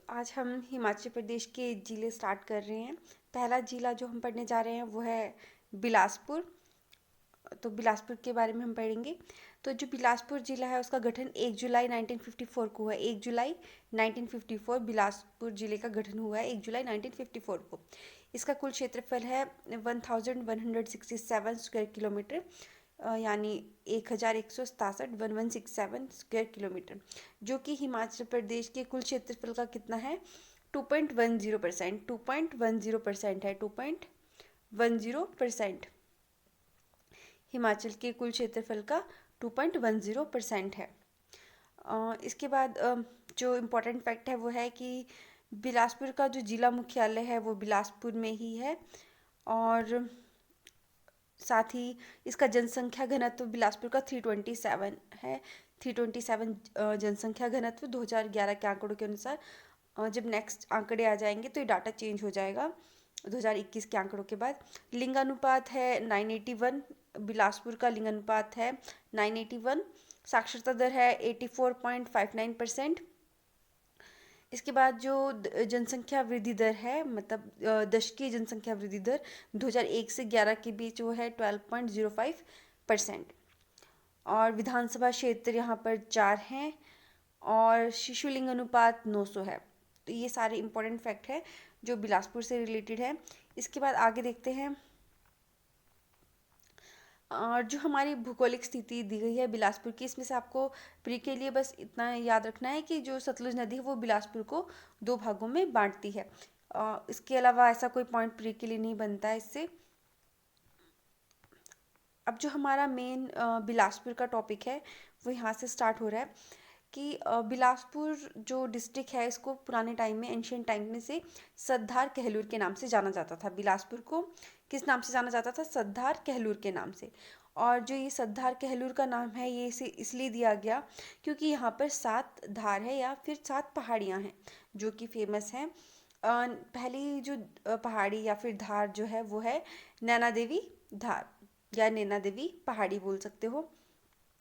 आज हम हिमाचल प्रदेश के ज़िले स्टार्ट कर रहे हैं। पहला ज़िला जो हम पढ़ने जा रहे हैं वो है बिलासपुर। तो बिलासपुर के बारे में हम पढ़ेंगे। तो जो बिलासपुर ज़िला है उसका गठन 1 जुलाई 1954 को हुआ है। 1 जुलाई 1954 बिलासपुर ज़िले का गठन हुआ है 1 जुलाई 1954 को। इसका कुल क्षेत्रफल है 1167 स्क्वायर किलोमीटर, यानी 1167 स्क्वायर किलोमीटर, जो कि हिमाचल प्रदेश के कुल क्षेत्रफल का कितना है 2.10%। 2.10% है। 2.10% हिमाचल के कुल क्षेत्रफल का 2.10% है। इसके बाद जो इम्पोर्टेंट फैक्ट है वो है कि बिलासपुर का जो ज़िला मुख्यालय है वो बिलासपुर में ही है। और साथ ही इसका जनसंख्या घनत्व बिलासपुर का 327 है। 327 जनसंख्या घनत्व 2011 के आंकड़ों के अनुसार। जब नेक्स्ट आंकड़े आ जाएंगे तो ये डाटा चेंज हो जाएगा 2021 के आंकड़ों के बाद। लिंगानुपात है 981। बिलासपुर का लिंगानुपात है 981। साक्षरता दर है 84.59%। इसके बाद जो जनसंख्या वृद्धि दर है, मतलब दशकीय जनसंख्या वृद्धि दर 2001 से 11 के बीच वो है 12.05%। और विधानसभा क्षेत्र यहाँ पर 4 हैं और शिशु लिंग अनुपात 900 है। तो ये सारे इंपॉर्टेंट फैक्ट है जो बिलासपुर से रिलेटेड है। इसके बाद आगे देखते हैं। और जो हमारी भौगोलिक स्थिति दी गई है बिलासपुर की, इसमें से आपको प्री के लिए बस इतना याद रखना है कि जो सतलुज नदी है वो बिलासपुर को 2 भागों में बांटती है। इसके अलावा ऐसा कोई पॉइंट प्री के लिए नहीं बनता है इससे। अब जो हमारा मेन बिलासपुर का टॉपिक है वो यहाँ से स्टार्ट हो रहा है कि बिलासपुर जो डिस्ट्रिक्ट है इसको पुराने टाइम में, एंशियंट टाइम में से सद्धार कहलूर के नाम से जाना जाता था। बिलासपुर को किस नाम से जाना जाता था? सद्धार कहलूर के नाम से। और जो ये सद्धार कहलूर का नाम है ये इसे इसलिए दिया गया क्योंकि यहाँ पर 7 धार है या फिर 7 पहाड़ियाँ हैं जो कि फेमस हैं। पहली जो पहाड़ी या फिर धार जो है वो है नैना देवी धार या नैना देवी पहाड़ी बोल सकते हो।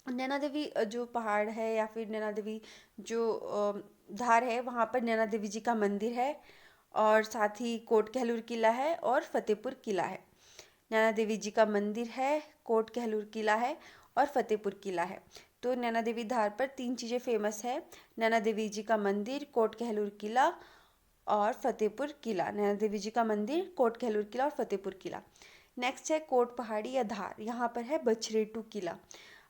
नैना देवी जो पहाड़ है या फिर नैना देवी जो धार है वहाँ पर नैना देवी जी का मंदिर है। और साथ ही कोट कहलूर किला है और फतेहपुर किला है। नैना देवी जी का मंदिर है, कोट कहलूर किला है और फतेहपुर किला है। तो नैना देवी धार पर 3 चीज़ें फेमस है: नैना देवी जी का मंदिर, कोट कहलूर किला और फतेहपुर किला। नैना देवी जी का मंदिर, कोट कहलूर किला और फतेहपुर किला। नेक्स्ट है कोट पहाड़ी या धार, यहाँ पर है बछरेटू किला।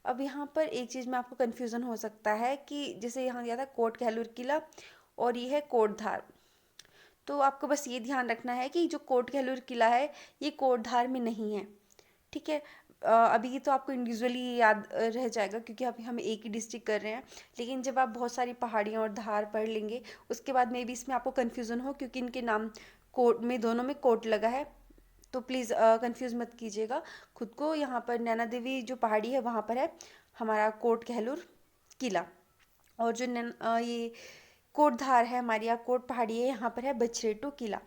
अब यहाँ पर एक चीज़ में आपको कन्फ्यूज़न हो सकता है कि जैसे यहाँ दिया था कोट कहलूर किला और ये है कोट धार। तो आपको बस ये ध्यान रखना है कि जो कोट कहलूर किला है ये कोट धार में नहीं है, ठीक है। अभी ये तो आपको इंडिविजुअली याद रह जाएगा क्योंकि अभी हम एक ही डिस्ट्रिक्ट कर रहे हैं। लेकिन जब आप बहुत सारी पहाड़ियाँ और धार पढ़ लेंगे उसके बाद में भी इसमें आपको कन्फ्यूज़न हो क्योंकि इनके नाम कोट में, दोनों में कोट लगा है। तो प्लीज़ कंफ्यूज मत कीजिएगा खुद को। यहाँ पर नैना देवी जो पहाड़ी है वहाँ पर है हमारा कोट कहलूर किला। और जो ये कोट धार है हमारी, या कोट पहाड़ी है, यहाँ पर है बछरेटू किला।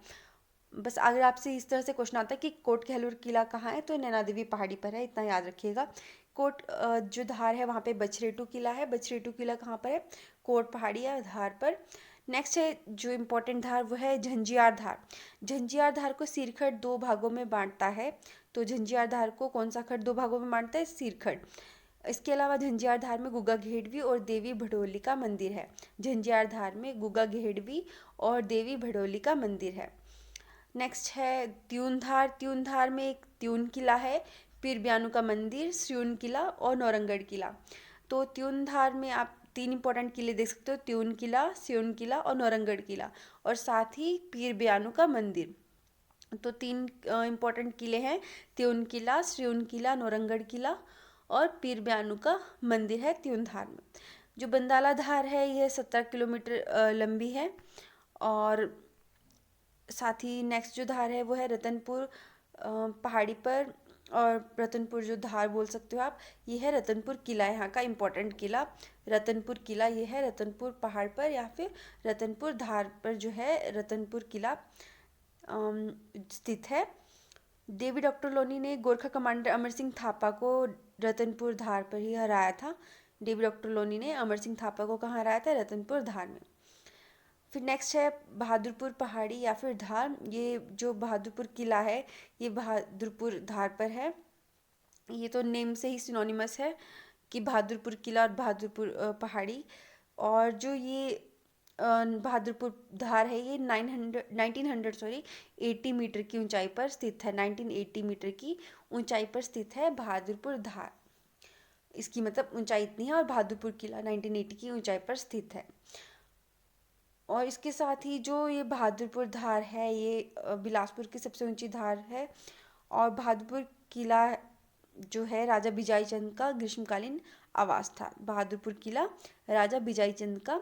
बस अगर आपसे इस तरह से क्वेश्चन आता है कि कोट कहलूर किला कहाँ है तो नैना देवी पहाड़ी पर है, इतना याद रखिएगा। कोट जो धार है वहाँ पे बछरेटू किला है। बछरेटू किला कहाँ पर है? कोट पहाड़ी या धार पर। नेक्स्ट है जो इम्पोर्टेंट धार वो है झंझियार धार। झंझियार धार को सिरखंड 2 भागों में बांटता है। तो झंझियार धार को कौन सा खंड 2 भागों में बांटता है? सिरखंड। इसके अलावा झंझियार धार में गुग्गा घेड़वी और देवी भड़ोली का मंदिर है। झंझियार धार में गुग्गा घेड़वी और देवी भड़ोली का मंदिर है। नेक्स्ट है त्यूनधार। त्यूनधार में एक त्यून किला है, पीर ब्यानू का मंदिर, स्यून किला और नौरंगढ़ किला। तो त्यूनधार में आप 3 इंपॉर्टेंट किले देख सकते हो: त्यून किला, स्यून किला और नौरंगढ़ किला, और साथ ही पीर ब्यानू का मंदिर। तो 3 इंपॉर्टेंट किले हैं: त्यून किला, स्यून किला, नौरंगढ़ किला और पीर ब्यानू का मंदिर है त्यूनधार में। जो बंदाला धार है यह 17 किलोमीटर लंबी है। और साथ ही नेक्स्ट जो धार है वो है रतनपुर पहाड़ी पर, और रतनपुर जो धार बोल सकते हो आप, ये है रतनपुर किला, यहाँ का इम्पोर्टेंट किला रतनपुर किला। ये है रतनपुर पहाड़ पर या फिर रतनपुर धार पर जो है रतनपुर किला स्थित है। देवी डॉक्टर लोनी ने गोरखा कमांडर अमर सिंह थापा को रतनपुर धार पर ही हराया था। देवी डॉक्टर लोनी ने अमर सिंह थापा को कहाँ हराया था? रतनपुर धार में। फिर नेक्स्ट है बहादुरपुर पहाड़ी या फिर धार। ये जो बहादुरपुर किला है ये बहादुरपुर धार पर है। ये तो नेम से ही सिनोनिमस है कि बहादुरपुर किला और बहादुरपुर पहाड़ी। और जो ये बहादुरपुर धार है ये 80 मीटर की ऊंचाई पर स्थित है। 1980 मीटर की ऊंचाई पर स्थित है बहादुरपुर धार। इसकी मतलब ऊंचाई इतनी है और बहादुरपुर किला 1980 की ऊंचाई पर स्थित है। और इसके साथ ही जो ये बहादुरपुर धार है ये बिलासपुर की सबसे ऊंची धार है। और बहादुरपुर किला जो है राजा बिजाईचंद का ग्रीष्मकालीन आवास था। बहादुरपुर किला राजा बिजाईचंद का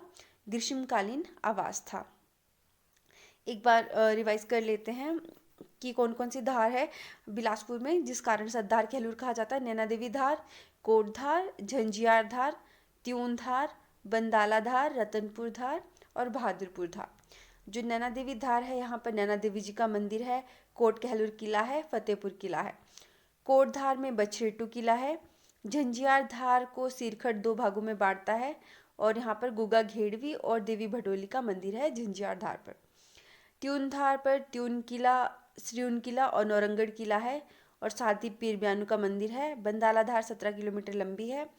ग्रीष्मकालीन आवास था। एक बार रिवाइज कर लेते हैं कि कौन कौन सी धार है बिलासपुर में जिस कारण सद्धार कहलूर कहा जाता है। नैना देवी धार, कोट धार, झंझियार धार, त्यून धार, बंदाला धार, रतनपुर धार और बहादुरपुर धार। जो नैना देवी धार है यहाँ पर नैना देवी जी का मंदिर है। कोट कहलूर किला है, फतेहपुर किला है। कोट धार में बछरेटू किला है। झंझियार धार को सिरखट 2 भागों में बांटता है और यहाँ पर गुगा घेड़वी और देवी भडोली का मंदिर है झंझियार धार पर। त्यून धार पर त्यून किला, श्रीउन किला और नौरंगढ़ किला है और साथ ही पीर ब्यानू का मंदिर है। बंदाला धार 17 किलोमीटर लंबी है।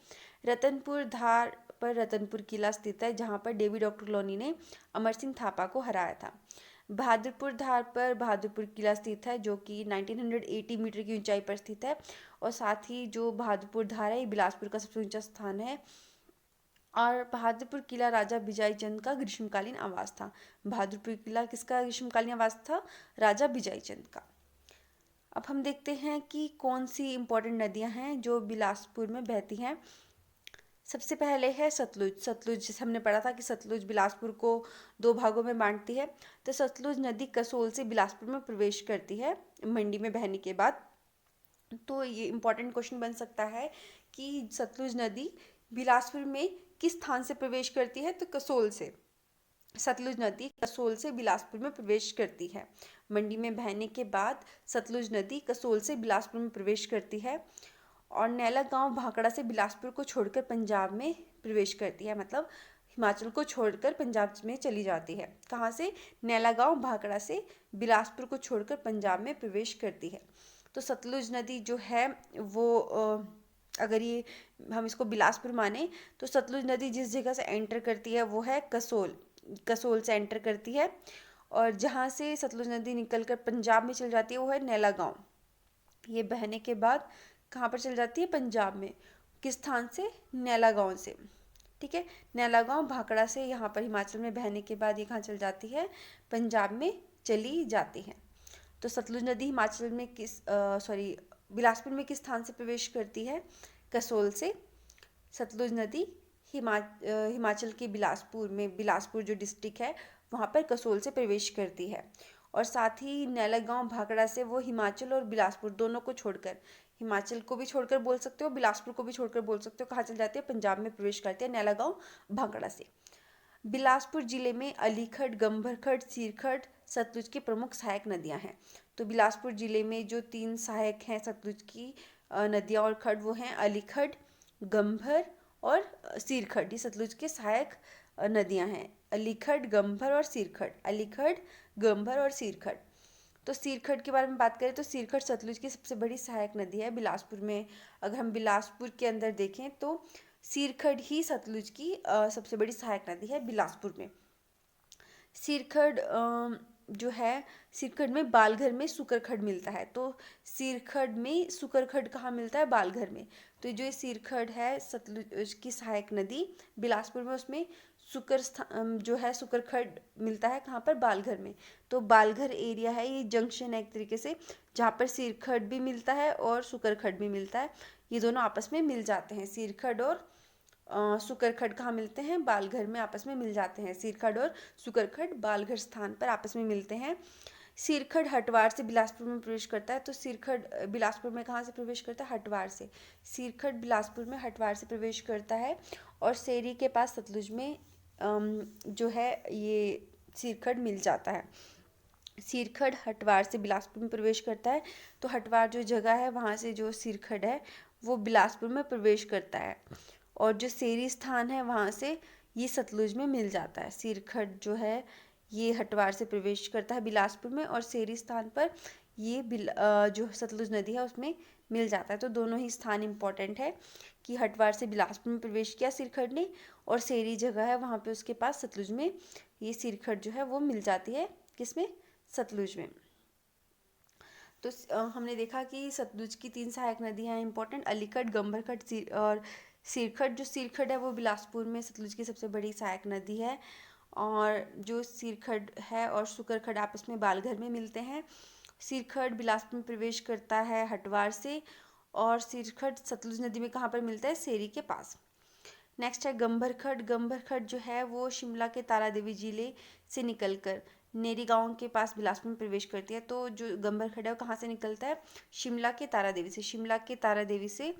रतनपुर धार पर रतनपुर किला स्थित है जहाँ पर डेविड ऑक्टरलोनी ने अमर सिंह थापा को हराया था। बहादुरपुर धार पर बहादुरपुर किला स्थित है जो कि 1980 मीटर की ऊंचाई पर स्थित है। और साथ ही जो बहादुरपुर धार है ये बिलासपुर का सबसे ऊंचा स्थान है। और बहादुरपुर किला राजा बिजाईचंद का ग्रीष्मकालीन आवास था। बहादुरपुर किला किसका ग्रीष्मकालीन आवास था? राजा बिजाईचंद का। अब हम देखते हैं कि कौन सी इंपॉर्टेंट नदियां हैं जो बिलासपुर में बहती हैं। सबसे पहले है सतलुज। सतलुज जैसे हमने पढ़ा था कि सतलुज बिलासपुर को 2 भागों में बांटती है। तो सतलुज नदी कसोल से बिलासपुर में प्रवेश करती है मंडी में बहने के बाद। तो ये इंपॉर्टेंट क्वेश्चन बन सकता है कि सतलुज नदी बिलासपुर में किस स्थान से प्रवेश करती है? तो कसोल से। सतलुज नदी कसोल से बिलासपुर में प्रवेश करती है। मंडी में बहने के बाद सतलुज नदी कसोल से बिलासपुर में प्रवेश करती है। और नैला गांव भाखड़ा से बिलासपुर को छोड़कर पंजाब में प्रवेश करती है। मतलब हिमाचल को छोड़कर पंजाब में चली जाती है। कहाँ से? नैला गांव भाखड़ा से बिलासपुर को छोड़कर पंजाब में प्रवेश करती है। तो सतलुज नदी जो है वो अगर ये हम इसको बिलासपुर माने तो सतलुज नदी जिस जगह से एंटर करती है वो है कसोल। कसोल से एंटर करती है और जहाँ से सतलुज नदी निकलकर पंजाब में चल जाती है वो है नैला गांव। ये बहने के बाद कहाँ पर चल जाती है? पंजाब में। किस स्थान से? नैला गांव से। ठीक है, नैला गांव भाखड़ा से यहाँ पर हिमाचल में बहने के बाद ये कहाँ चल जाती है? पंजाब में चली जाती है। तो सतलुज नदी हिमाचल में बिलासपुर में किस स्थान से प्रवेश करती है? कसोल से। सतलुज नदी हिमाचल के बिलासपुर में, बिलासपुर जो डिस्ट्रिक्ट है वहाँ पर कसोल से प्रवेश करती है। और साथ ही नैला गांव भाखड़ा से वो हिमाचल और बिलासपुर दोनों को छोड़कर, हिमाचल को भी छोड़कर बोल सकते हो, बिलासपुर को भी छोड़कर बोल सकते हो, कहाँ चल जाती है? पंजाब में प्रवेश करती है नैला गांव भाखड़ा से। बिलासपुर जिले में अलीखड़, गंभरखड़, सिरखड़ सतलुज की प्रमुख सहायक नदियां हैं। तो बिलासपुर जिले में जो 3 सहायक हैं सतलुज की नदियां और खड़ वो हैं अलीखड़, गंभर और सिरखड़। ये सतलुज के सहायक नदियां हैं। अलीखड़, गंभर और सिरखड़। अलीखड़, गंभर और सिरखड़। तो सिरखड़ के बारे में बात करें तो सिरखड़ सतलुज की सबसे बड़ी सहायक नदी है बिलासपुर में। अगर हम बिलासपुर के अंदर देखें तो सिरखड़ ही सतलुज की सबसे बड़ी सहायक नदी है बिलासपुर में। सिरखड़ जो है, सिरखड़ में बालघर में सुकरखड़ मिलता है। तो सिरखड़ में सुकरखड़ कहाँ मिलता है? बालघर में। तो जो ये सिरखड़ है सतलुज की सहायक नदी बिलासपुर में, उसमें जो है सुकरखड़ मिलता है कहाँ पर? बालघर में। तो बालघर एरिया है, ये जंक्शन है एक तरीके से जहाँ पर सिरखड़ भी मिलता है और सुकरखड़ भी मिलता है। ये दोनों आपस में मिल जाते हैं। सिरखड़ और सुकरखड़ कहाँ मिलते हैं? बालघर में आपस में मिल जाते हैं। सिरखड़ और सुकरखड़ बालघर स्थान पर आपस में मिलते हैं। सिरखड़ हटवार से बिलासपुर में प्रवेश करता है। तो सिरखड़ बिलासपुर में कहाँ से प्रवेश करता है? हटवार से। सिरखड़ बिलासपुर में हटवार से प्रवेश करता है और सेरी के पास सतलुज में जो है ये सिरखड़ मिल जाता है। सिरखड़ हटवार से बिलासपुर में प्रवेश करता है। तो हटवार जो जगह है वहाँ से जो सिरखड़ है वो बिलासपुर में प्रवेश करता है। और जो सेरी स्थान है वहाँ से ये सतलुज में मिल जाता है। सिरखट जो है ये हटवार से प्रवेश करता है बिलासपुर में, और सेरी स्थान पर ये जो सतलुज नदी है उसमें मिल जाता है। तो दोनों ही स्थान इम्पॉर्टेंट है कि हटवार से बिलासपुर में प्रवेश किया सिरखट ने, और सेरी जगह है वहाँ पे उसके पास सतलुज में ये सिरखट जो है वो मिल जाती है। किसमें? सतलुज में। तो हमने देखा कि सतलुज की 3 सहायक नदियाँ हैं इंपॉर्टेंट, अलीखट, गंभरखट और सिरखट। जो सिरखट है वो बिलासपुर में सतलुज की सबसे बड़ी सहायक नदी है, और जो सिरखट है और सुकरखट आपस में बालघर में मिलते हैं। सिरखट बिलासपुर में प्रवेश करता है हटवार से, और सिरखट सतलुज नदी में कहाँ पर मिलता है? सेरी के पास। नेक्स्ट है गंभरखट। गंभरखट जो है वो शिमला के तारादेवी जिले से निकलकर नेरी गांव के पास बिलासपुर में प्रवेश करती है। तो जो गंभरखट है वो कहाँ से निकलता है? शिमला के तारादेवी से। शिमला के तारादेवी से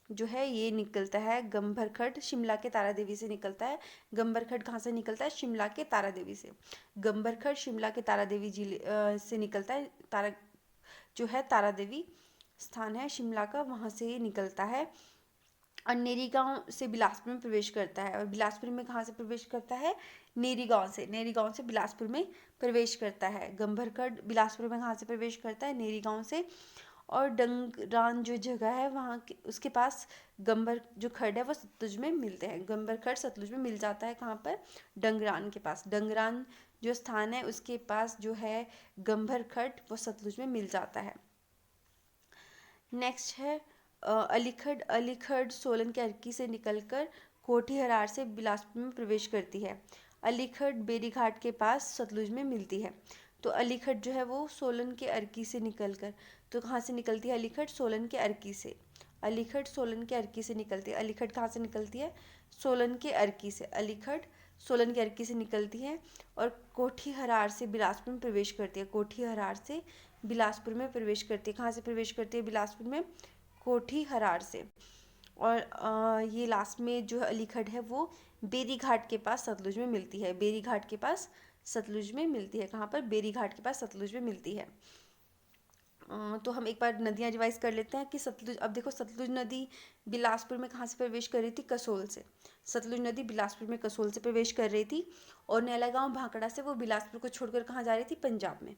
जो है ये निकलता है गंभरखट, शिमला के तारादेवी से निकलता है। गंभरखट कहाँ से निकलता है? शिमला के तारादेवी से। गंभरखट शिमला के तारादेवी जिले से निकलता है। जो है तारादेवी स्थान है शिमला का, वहाँ से ये निकलता है। और नेरी गांव से बिलासपुर में प्रवेश करता है। और बिलासपुर में कहाँ से प्रवेश करता है? नेरी गांव से। नेरी गांव से बिलासपुर में प्रवेश करता है। गंभरखट बिलासपुर में कहाँ से प्रवेश करता है? नेरी गांव से। और डंगरान जो जगह है वहाँ के उसके पास गंबर जो खड है वो सतलुज में मिलते हैं। गंबर खड सतलुज में मिल जाता है। कहाँ पर? डंगरान के पास। डंगरान जो स्थान है उसके पास जो है गंभर खड वो सतलुज में मिल जाता है। नेक्स्ट है अलीखड़। अलीखड़ सोलन के अर्की से निकलकर कोठीहरार से बिलासपुर में प्रवेश करती है। अलीखड़ बेरी घाट के पास सतलुज में मिलती है। तो अलीखड़ जो है वो सोलन के अर्की से निकलकर, तो कहाँ से निकलती है अलीखड़? सोलन के अर्की से। अलीखड़ सोलन के अर्की से निकलती है। अलीखड़ कहाँ से निकलती है? सोलन के अर्की से। अलीखड़ सोलन के अर्की से निकलती है और कोठीहरार से बिलासपुर में प्रवेश करती है। कोठीहरार से बिलासपुर में प्रवेश करती है। कहाँ से प्रवेश करती है बिलासपुर में? कोठीहरार से। और ये लास्ट में जो अलीखड़ है वो बेरी घाट के पास सतलुज में मिलती है। बेरी घाट के पास सतलुज में मिलती है। कहाँ पर? बेरी घाट के पास सतलुज में मिलती है। तो हम एक बार नदियाँ रिवाइज कर लेते हैं कि सतलुज, अब देखो सतलुज नदी बिलासपुर में कहाँ से प्रवेश कर रही थी? कसोल से। सतलुज नदी बिलासपुर में कसोल से प्रवेश कर रही थी, और नैलागांव भाखड़ा से वो बिलासपुर को छोड़कर कहाँ जा रही थी? पंजाब में।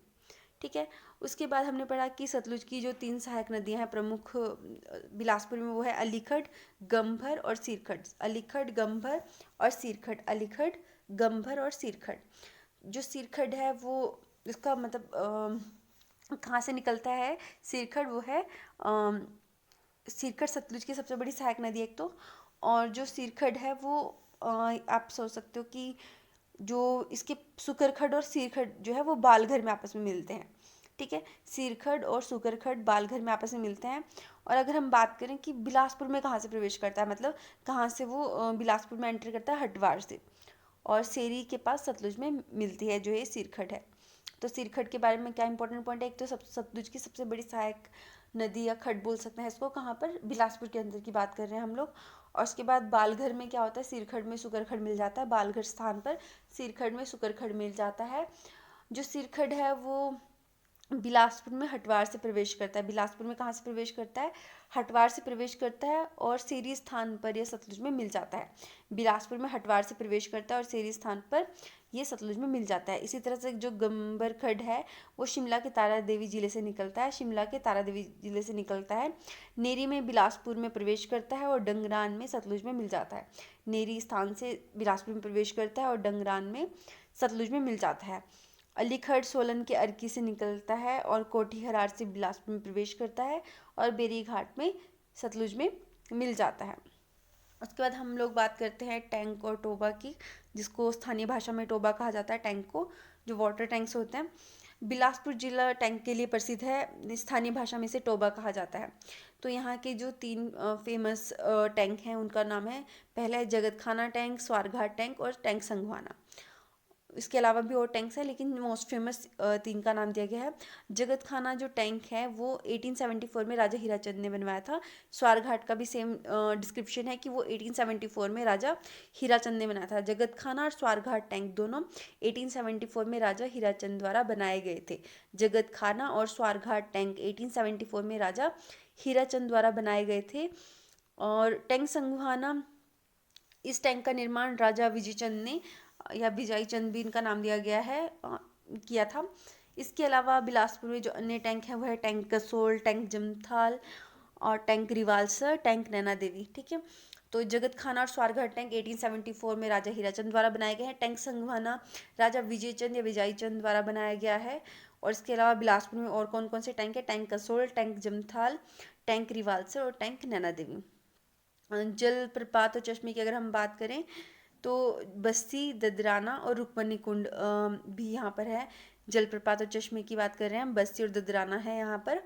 ठीक है। उसके बाद हमने पढ़ा कि सतलुज की जो 3 सहायक नदियाँ हैं प्रमुख बिलासपुर में, वो है अलीखड़, गंभर और सिरखट। अलीखड़, गंभर और सिरखट। अलीखड़, गंभर और सिरखट। जो सिरखट है वो इसका मतलब कहाँ से निकलता है? सिरखट वो है सिरखट सतलुज की सबसे बड़ी सहायक नदी एक तो, और जो सिरखट है वो आप सोच सकते हो कि जो इसके सुकरखड और सिरखट जो है वो बालघर में आपस में मिलते हैं। ठीक है। सिरखड और सुकरखड बालघर में आपस में मिलते हैं। और अगर हम बात करें कि बिलासपुर में कहाँ से प्रवेश करता है, मतलब कहाँ से वो बिलासपुर में एंटर करता है? हटवार से। और सेरी के पास सतलुज में मिलती है जो ये सिरखट है। तो सिरखट के बारे में क्या इंपॉर्टेंट पॉइंट है? एक तो सतलुज की सबसे बड़ी सहायक नदी या खड बोल सकते हैं इसको, कहाँ पर? बिलासपुर के अंदर की बात कर रहे हैं हम लोग। और उसके बाद बालघर में क्या होता है? सिरखड़ में सुकरखड़ मिल जाता है। बालघर स्थान पर सिरखड़ में सुकरखड़ मिल जाता है। जो सिरखड़ है वो बिलासपुर में हटवार से प्रवेश करता है। बिलासपुर में कहाँ से प्रवेश करता है? हटवार से प्रवेश करता है, और सेरी स्थान पर यह सतलुज में मिल जाता है। बिलासपुर में हटवार से प्रवेश करता है और सेरी स्थान पर ये सतलुज में मिल जाता है। इसी तरह से जो गंबरखड है वो शिमला के तारादेवी जिले से निकलता है। शिमला के तारादेवी जिले से निकलता है। नेरी में बिलासपुर में प्रवेश करता है और डंगरान में सतलुज में मिल जाता है। नेरी स्थान से बिलासपुर में प्रवेश करता है और डंगरान में सतलुज में मिल जाता है। अलीखड़ सोलन के अर्की से निकलता है और कोठीहरार से बिलासपुर में प्रवेश करता है, और बेरी घाट में सतलुज में मिल जाता है। उसके बाद हम लोग बात करते हैं टैंक और टोबा की, जिसको स्थानीय भाषा में टोबा कहा जाता है। टैंक को, जो वाटर टैंक्स होते हैं। बिलासपुर जिला टैंक के लिए प्रसिद्ध है, स्थानीय भाषा में इसे टोबा कहा जाता है। तो यहाँ के जो 3 फेमस टैंक हैं उनका नाम है, पहला है जगत खाना टैंक, स्वारघाट टैंक और टैंक संघवाना। इसके अलावा भी और टैंक्स हैं, लेकिन मोस्ट फेमस 3 का नाम दिया गया है। जगत खाना जो टैंक है वो 1874 में राजा हीराचंद ने बनवाया था। स्वारघाट का भी सेम डिस्क्रिप्शन है कि वो 1874 में राजा हीराचंद ने बनाया था। जगत खाना और स्वारघाट टैंक दोनों 1874 में राजा हीराचंद द्वारा बनाए गए थे। जगत खाना और स्वारघाट टैंक 1874 में राजा हीराचंद द्वारा बनाए गए थे। और टैंक संघवाना इस टैंक का निर्माण राजा विजयचंद ने या विजय चंद भी इनका नाम दिया गया है किया था। इसके अलावा बिलासपुर में जो अन्य टैंक हैं वो है टैंक कसोल, टैंक जमथाल और टैंक रिवाल्सर, टैंक नैना देवी। ठीक है, तो जगत खाना और स्वारघाट टैंक 1874 में राजा हीराचंद द्वारा बनाए गए हैं। टैंक संघवाना राजा विजयचंद या विजयचंद द्वारा बनाया गया है। और इसके अलावा बिलासपुर में और कौन कौन से टैंक है? Tank Kasol, tank Jamthal, tank Rewalsar और टैंक नैना देवी। जलप्रपात और चश्मे की अगर हम बात करें तो बस्ती, ददराना और रुक्मणी कुंड भी यहाँ पर है। जलप्रपात और चश्मे की बात कर रहे हैं हम, बस्ती और ददराना है यहाँ पर,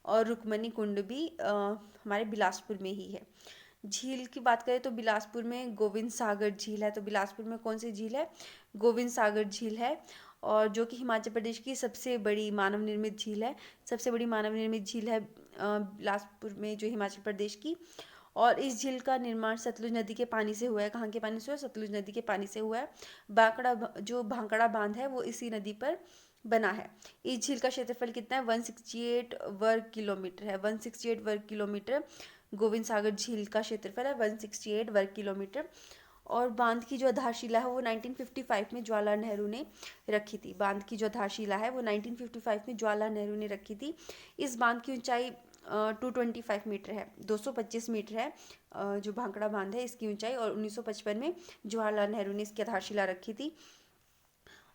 और रुक्मणी कुंड भी हमारे बिलासपुर में ही है। झील की बात करें तो बिलासपुर में गोविंद सागर झील है। तो बिलासपुर में कौन सी झील है? गोविंद सागर झील है, और जो कि हिमाचल प्रदेश की सबसे बड़ी मानव निर्मित झील है। सबसे बड़ी मानव निर्मित झील है बिलासपुर में, जो हिमाचल प्रदेश की। और इस झील का निर्माण सतलुज नदी के पानी से हुआ है। कहाँ के पानी से हुआ है? सतलुज नदी के पानी से हुआ है। जो भांकड़ा बांध है वो इसी नदी पर बना है। इस झील का क्षेत्रफल कितना है? 168 वर्ग किलोमीटर है। 168 वर्ग किलोमीटर गोविंद सागर झील का क्षेत्रफल है, 168 वर्ग किलोमीटर। और बांध की जो आधारशिला है वो 1955 में जवाहरलाल नेहरू ने रखी थी। बांध की जो आधारशिला है वो 1955 में जवाहरलाल नेहरू ने रखी थी। इस बांध की ऊंचाई 225 मीटर है, 225 मीटर है जो भांकड़ा बांध है इसकी ऊंचाई। और 1955 में जवाहरलाल नेहरू ने इसकी आधारशिला रखी थी।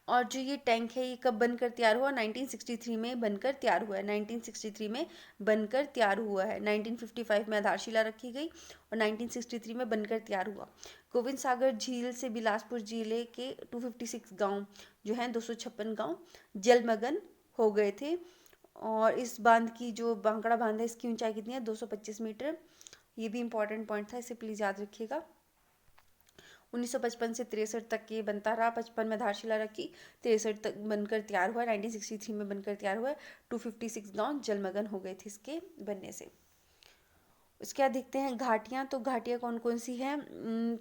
और जो ये टैंक है ये कब बनकर तैयार हुआ? 1963 में बनकर तैयार हुआ है। 1963 में बनकर तैयार हुआ है। 1955 में आधारशिला रखी गई और 1963 में बनकर तैयार हुआ। गोविंद सागर झील से बिलासपुर जिले के 256 गांव जो हैं, 256 गांव जलमग्न हो गए थे। और इस बांध की जो भांकड़ा बांध है इसकी ऊंचाई कितनी है? 225 मीटर। ये भी इंपॉर्टेंट पॉइंट था, इसे प्लीज़ याद रखिएगा। 1955 से 63 तक ये बनता रहा। 55 में आधारशिला रखी, 63 तक बनकर तैयार हुआ, 1963 में बनकर तैयार हुआ। 256 गांव जलमग्न हो गए थे इसके बनने से। उसके बाद देखते हैं घाटियाँ। तो घाटियाँ कौन कौन सी हैं?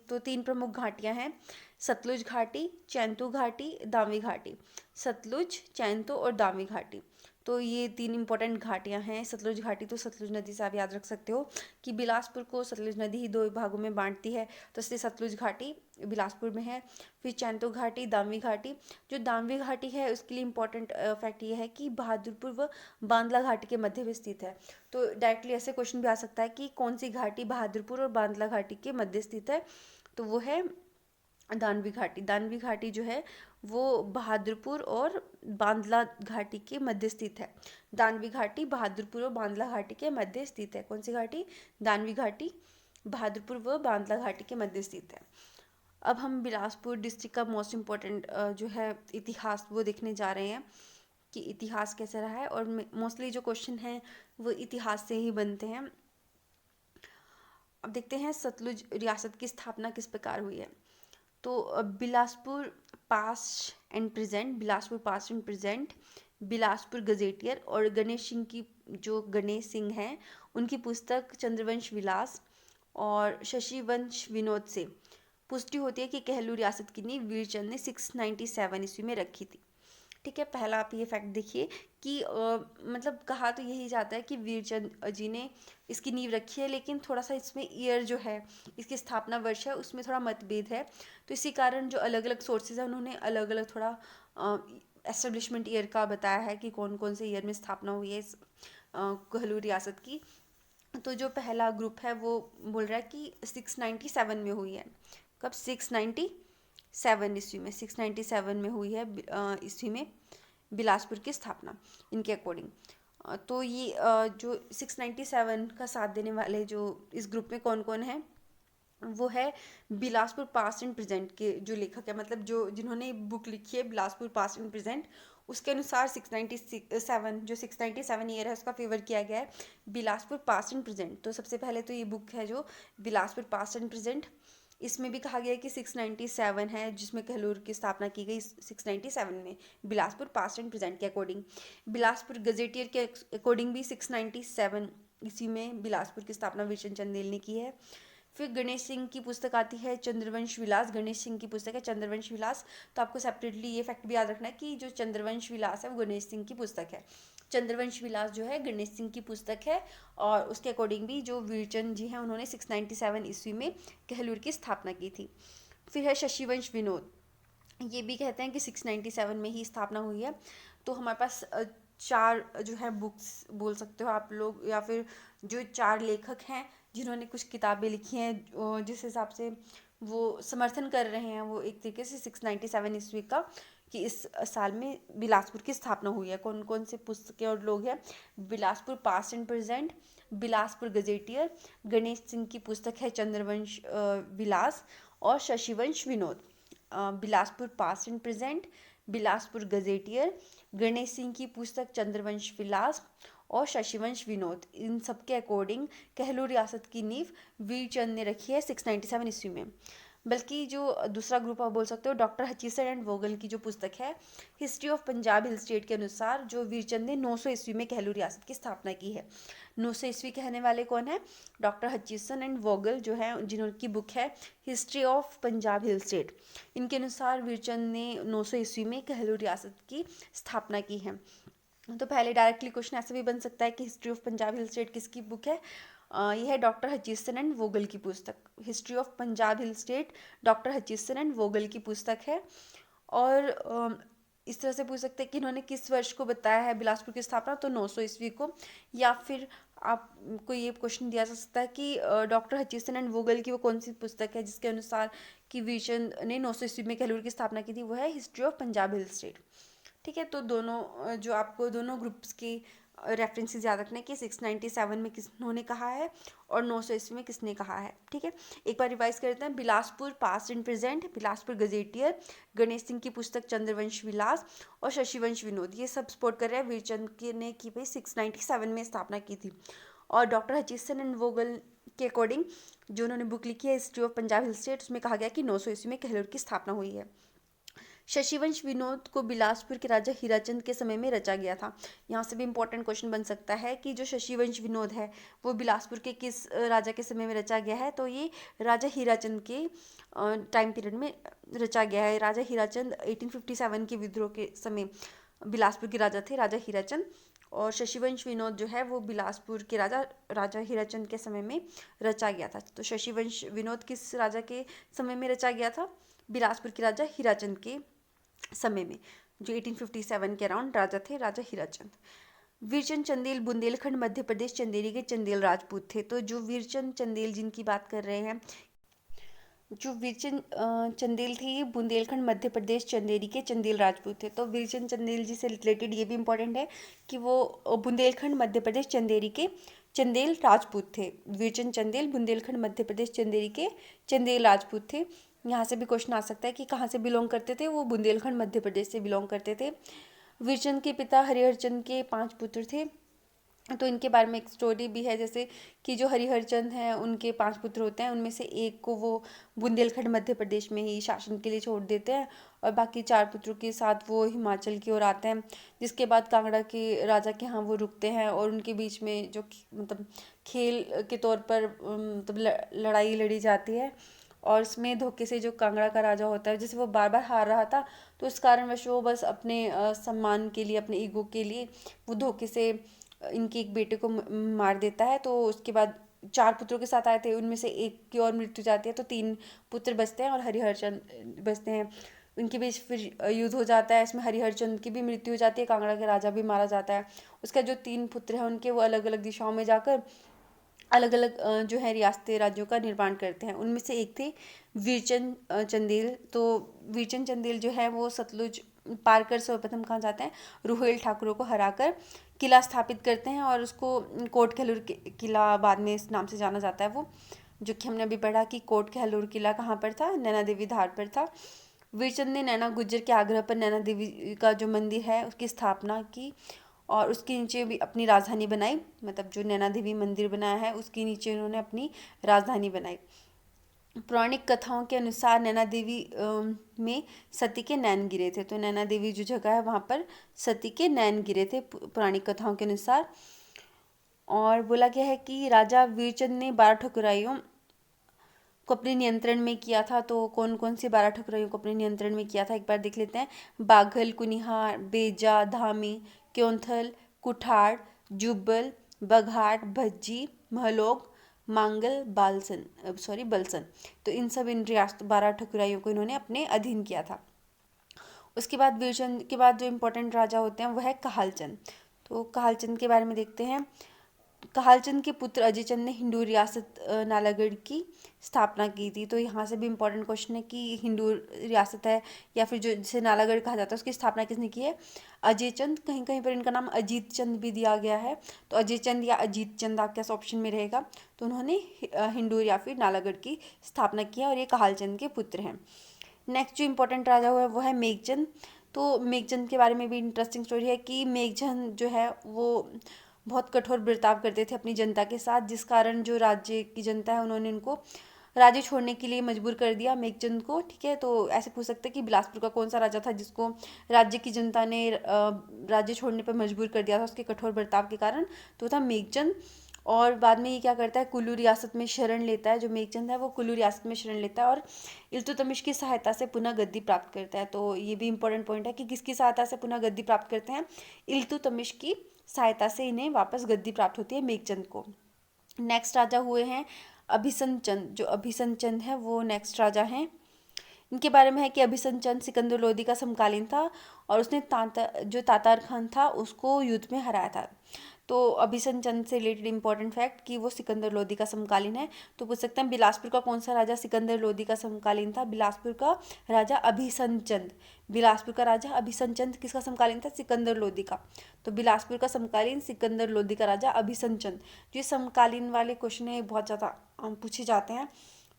तो 3 प्रमुख घाटियाँ हैं, सतलुज घाटी, चैंतू घाटी, दामी घाटी। सतलुज, चैंतू और दामी घाटी, तो ये 3 इंपॉर्टेंट घाटियाँ हैं। सतलुज घाटी तो सतलुज नदी से आप याद रख सकते हो कि बिलासपुर को सतलुज नदी ही 2 भागों में बांटती है, तो इसलिए सतलुज घाटी बिलासपुर में है। फिर चैंतू घाटी, दामी घाटी। जो दामी घाटी है उसके लिए इंपॉर्टेंट फैक्ट ये है कि बहादुरपुर व बांदला घाटी के मध्य में स्थित है। तो डायरेक्टली ऐसे क्वेश्चन भी आ सकता है कि कौन सी घाटी बहादुरपुर और बांदला घाटी के मध्य स्थित है? तो वो है दानवी घाटी। दानवी घाटी जो है वो बहादुरपुर और बांदला घाटी के मध्य स्थित है। दानवी घाटी बहादुरपुर और बांदला घाटी के मध्य स्थित है। कौन सी घाटी? दानवी घाटी बहादुरपुर व बांदला घाटी के मध्य स्थित है। अब हम बिलासपुर डिस्ट्रिक्ट का मोस्ट इम्पोर्टेंट जो है इतिहास वो देखने जा रहे हैं कि इतिहास कैसा रहा है। और मोस्टली जो क्वेश्चन हैं वो इतिहास से ही बनते हैं। अब देखते हैं सतलुज रियासत की स्थापना किस प्रकार हुई है। तो Bilaspur past and present, Bilaspur past and present, Bilaspur gazetteer और गणेश सिंह की जो गणेश सिंह हैं उनकी पुस्तक चंद्रवंश विलास और शशिवंश विनोद से पुष्टि होती है कि कहलू रियासत की नींव वीरचंद ने 697 ईस्वी में रखी थी। ठीक है, पहला आप ये फैक्ट देखिए कि मतलब कहा तो यही जाता है कि वीरचंद जी ने इसकी नींव रखी है, लेकिन थोड़ा सा इसमें ईयर जो है इसकी स्थापना वर्ष है उसमें थोड़ा मतभेद है। तो इसी कारण जो अलग अलग सोर्सेज हैं उन्होंने अलग अलग थोड़ा एस्टेब्लिशमेंट ईयर का बताया है कि कौन कौन से ईयर में स्थापना हुई है इस कहलू रियासत की। तो जो पहला ग्रुप है वो बोल रहा है कि 697 में हुई है। कब? 697 ईस्वी में, 697 में हुई है ईस्वी में बिलासपुर की स्थापना इनके अकॉर्डिंग। तो ये जो 697 का साथ देने वाले जो इस ग्रुप में कौन कौन है वो है बिलासपुर पास्ट एंड प्रेजेंट के जो लेखक है, मतलब जो जिन्होंने बुक लिखी है बिलासपुर पास्ट एंड प्रेजेंट, उसके अनुसार 697 जो 697 ईयर है उसका फेवर किया गया है बिलासपुर पास्ट एंड प्रेजेंट। तो सबसे पहले तो ये बुक है जो बिलासपुर पास्ट एंड प्रेजेंट, इसमें भी कहा गया है कि 697 है जिसमें कहलूर की स्थापना की गई 697 में बिलासपुर पास्ट एंड प्रेजेंट के अकॉर्डिंग। बिलासपुर गजेटियर के अकॉर्डिंग भी 697 इसी में बिलासपुर की स्थापना वीरचंद चंदेल ने की है। फिर गणेश सिंह की पुस्तक आती है चंद्रवंश विलास। गणेश सिंह की पुस्तक है चंद्रवंश विलास। तो आपको सेपरेटली ये फैक्ट भी याद रखना है कि जो चंद्रवंश विलास है वो गणेश सिंह की पुस्तक है। चंद्रवंश विलास जो है गणेश सिंह की पुस्तक है, और उसके अकॉर्डिंग भी जो वीरचंद जी हैं उन्होंने 697 ईस्वी में कहलूर की स्थापना की थी। फिर है शशिवंश विनोद। ये भी कहते हैं कि 697 में ही स्थापना हुई है। तो हमारे पास चार जो है बुक्स बोल सकते हो आप लोग, या फिर जो चार लेखक हैं जिन्होंने कुछ किताबें लिखी हैं, जिस हिसाब से वो समर्थन कर रहे हैं वो एक तरीके से 697 ईस्वी का, कि इस साल में बिलासपुर की स्थापना हुई है। कौन कौन से पुस्तकें और लोग हैं? Bilaspur past and present, Bilaspur gazetteer, Ganesh Singh की पुस्तक है चंद्रवंश विलास, और Shashivansh Vinod. Bilaspur past and present, Bilaspur gazetteer, Ganesh Singh की पुस्तक चंद्रवंश विलास और शशिवंश विनोद, इन सब के अकॉर्डिंग कहलूर रियासत की नींव वीरचंद ने रखी है 697 ईस्वी में। बल्कि जो दूसरा ग्रुप आप बोल सकते हो डॉक्टर हचीसन एंड वोगल की जो पुस्तक है history of Punjab hill state के अनुसार जो वीरचंद ने 900 ईस्वी में कहलूर रियासत की स्थापना की है। 900 ईस्वी कहने वाले कौन है? डॉक्टर हचीसन एंड वोगल जो है, जिनकी बुक है history of Punjab hill state. इनके अनुसार वीरचंद ने 900 ईस्वी में कहलूर रियासत की स्थापना की है। तो पहले डायरेक्टली क्वेश्चन ऐसा भी बन सकता है कि history of Punjab hill state किसकी बुक है? यह है डॉक्टर हचीसन एंड वोगल की पुस्तक। History of Punjab hill state doctor Hutchison and Vogel की पुस्तक है। और इस तरह से पूछ सकते हैं कि इन्होंने किस वर्ष को बताया है बिलासपुर की स्थापना, तो 900 ईस्वी को। या फिर आपको ये क्वेश्चन दिया जा सकता है कि डॉक्टर हचीसन एंड वोगल की वो कौन सी पुस्तक है जिसके अनुसार कि वीरचंद ने 900 ईस्वी में कहलूर की स्थापना की थी, वो है history of Punjab hill state. ठीक है, तो दोनों जो आपको दोनों ग्रुप्स की रेफरेंसेस याद रखने कि 697 में किसने कहा है और 900 ईस्वी में किसने कहा है। ठीक है, एक बार रिवाइज करते हैं। Bilaspur past and present, Bilaspur gazetteer, Ganesh Singh की पुस्तक चंद्रवंश विलास और शशिवंश विनोद, ये सब सपोर्ट कर रहे हैं वीरचंद के ने की भाई 697 में स्थापना की थी। और डॉक्टर हचीसन एंड वोगल के अकॉर्डिंग जो उन्होंने बुक लिखी है history of Punjab hill state, उसमें कहा गया कि 900 ईस्वी में कहलूर की स्थापना हुई है। शशिवंश विनोद को बिलासपुर के राजा हीराचंद के समय में रचा गया था। यहाँ से भी इम्पोर्टेंट क्वेश्चन बन सकता है कि जो शशिवंश विनोद है वो बिलासपुर के किस राजा के समय में रचा गया है, तो ये राजा हीराचंद के टाइम पीरियड में रचा गया है। राजा हीराचंद 1857 के विद्रोह के समय बिलासपुर के राजा थे, राजा हीराचंद। और शशिवंश विनोद जो है वो बिलासपुर के राजा हीराचंद के समय में रचा गया था। तो शशिवंश विनोद किस राजा के समय में रचा गया था? बिलासपुर के राजा हीराचंद के समय में, जो 1857 के अराउंड राजा थे, राजा हीराचंद। वीरचंद चंदेल बुंदेलखंड मध्य प्रदेश चंदेरी के चंदेल राजपूत थे। तो जो वीरचंद चंदेल जिनकी बात कर रहे हैं, जो वीरचंद चंदेल थे ये बुंदेलखंड मध्य प्रदेश चंदेरी के चंदेल राजपूत थे। तो वीरचंद चंदेल जी से रिलेटेड ये भी इम्पोर्टेंट है कि वो बुंदेलखंड मध्य प्रदेश चंदेरी के चंदेल राजपूत थे। वीरचंद चंदेल बुंदेलखंड मध्य प्रदेश चंदेरी के चंदेल राजपूत थे। यहाँ से भी क्वेश्चन आ सकता है कि कहाँ से बिलोंग करते थे? वो बुंदेलखंड मध्य प्रदेश से बिलोंग करते थे। वीरचंद के पिता हरिहर चंद के 5 पुत्र थे। तो इनके बारे में एक स्टोरी भी है, जैसे कि जो हरिहर चंद हैं उनके 5 पुत्र होते हैं, उनमें से एक को वो बुंदेलखंड मध्य प्रदेश में ही शासन के लिए छोड़ देते हैं और बाकी 4 पुत्रों के साथ वो हिमाचल की ओर आते हैं, जिसके बाद कांगड़ा के राजा के यहाँ वो रुकते हैं। और उनके बीच में जो मतलब खेल के तौर पर मतलब लड़ाई लड़ी जाती है, और इसमें धोखे से जो कांगड़ा का राजा होता है, जैसे वो बार बार हार रहा था, तो इस कारणवश वो बस अपने सम्मान के लिए, अपने ईगो के लिए वो धोखे से इनके एक बेटे को मार देता है। तो उसके बाद 4 पुत्रों के साथ आए थे, उनमें से एक की और मृत्यु जाती है, तो 3 पुत्र बचते हैं और हरिहरचंद बचते हैं। उनके बीच फिर युद्ध हो जाता है, इसमें हरिहरचंद की भी मृत्यु हो जाती है, कांगड़ा के राजा भी मारा जाता है। उसका जो 3 पुत्र हैं उनके वो अलग अलग दिशाओं में जाकर अलग अलग जो है रियासतें राज्यों का निर्माण करते हैं। उनमें से एक थे वीरचंद चंदेल। तो वीरचंद चंदेल जो है वो सतलुज पार कर सर्वप्रथम कहाँ जाते हैं? रुहेल ठाकुरों को हराकर किला स्थापित करते हैं, और उसको कोट कहलूर किला बाद में इस नाम से जाना जाता है। वो जो कि हमने अभी पढ़ा कि कोट कहलूर किला कहाँ पर था? नैना देवी धार पर था। वीरचंद ने नैना गुज्जर के आग्रह पर नैना देवी का जो मंदिर है उसकी स्थापना की, और उसके नीचे भी अपनी राजधानी बनाई। मतलब जो नैना देवी मंदिर बनाया है उसके नीचे उन्होंने अपनी राजधानी बनाई। पौराणिक कथाओं के अनुसार नैना देवी में सती के नैन गिरे थे। तो नैना देवी जो जगह है वहाँ पर सती के नैन गिरे थे पौराणिक कथाओं के अनुसार। और बोला गया है कि राजा वीरचंद ने 12 ठकुराइयों को अपने नियंत्रण में किया था। तो कौन कौन सी 12 ठकुराइयों को अपने नियंत्रण में किया था एक बार देख लेते हैं। बाघल, कुनिहार, बेजा, धामी, क्योंथल, कुठार, जुब्बल, बघाट, भज्जी, महलोग, मांगल, बलसन। तो इन सब इन रियासत 12 ठकुराइयों को इन्होंने अपने अधीन किया था। उसके बाद वीरचंद के बाद जो इम्पोर्टेंट राजा होते हैं वो है कहालचंद। तो कहालचंद के बारे में देखते हैं। कहालचंद के पुत्र अजयचंद ने हिंदू रियासत नालागढ़ की स्थापना की थी। तो यहाँ से भी इम्पोर्टेंट क्वेश्चन है कि हिंदू रियासत है या फिर जो जिसे नालागढ़ कहा जाता है उसकी स्थापना किसने की है? अजयचंद। कहीं कहीं पर इनका नाम अजीत चंद भी दिया गया है, तो अजयचंद या अजीत चंद आपके ऑप्शन में रहेगा। तो उन्होंने हिंदू या फिर नालागढ़ की स्थापना की है और ये कहालचंद के पुत्र हैं। नेक्स्ट जो इम्पोर्टेंट राजा हुआ है वो है मेघचंद। तो मेघचंद के बारे में भी इंटरेस्टिंग स्टोरी है कि मेघचंद जो है वो बहुत कठोर बर्ताव करते थे अपनी जनता के साथ, जिस कारण जो राज्य की जनता है उन्होंने उनको राज्य छोड़ने के लिए मजबूर कर दिया मेघचंद को। ठीक है, तो ऐसे पूछ सकते हैं कि बिलासपुर का कौन सा राजा था जिसको राज्य की जनता ने राज्य छोड़ने पर मजबूर कर दिया था उसके कठोर बर्ताव के कारण? तो था मेघचंद। और बाद में ये क्या करता है, कुल्लू रियासत में शरण लेता है। जो मेघचंद है वो कुल्लू रियासत में शरण लेता है और इल्तुतमिश की सहायता से पुनः गद्दी प्राप्त करता है। तो ये भी इंपॉर्टेंट पॉइंट है कि किसकी सहायता से पुनः गद्दी प्राप्त करते हैं? इल्तुतमिश की सहायता से इन्हें वापस गद्दी प्राप्त होती है मेघचंद को। नेक्स्ट राजा हुए हैं अभिसंत चंद। जो अभिसंत चंद है वो नेक्स्ट राजा हैं। इनके बारे में है कि अभिसंत चंद सिकंदर लोदी का समकालीन था और उसने जो तातार खान था उसको युद्ध में हराया था। तो अभिसंत चंद से रिलेटेड इंपॉर्टेंट फैक्ट कि वो सिकंदर लोदी का समकालीन है। तो पूछ सकते हैं बिलासपुर का कौन सा राजा सिकंदर लोदी का समकालीन था? बिलासपुर का राजा अभिसंत चंद। बिलासपुर का राजा अभिसंत चंद किसका समकालीन था? सिकंदर लोदी का। तो बिलासपुर का समकालीन सिकंदर लोदी का राजा अभिसंत चंद। जो समकालीन वाले क्वेश्चन है बहुत ज़्यादा पूछे जाते हैं,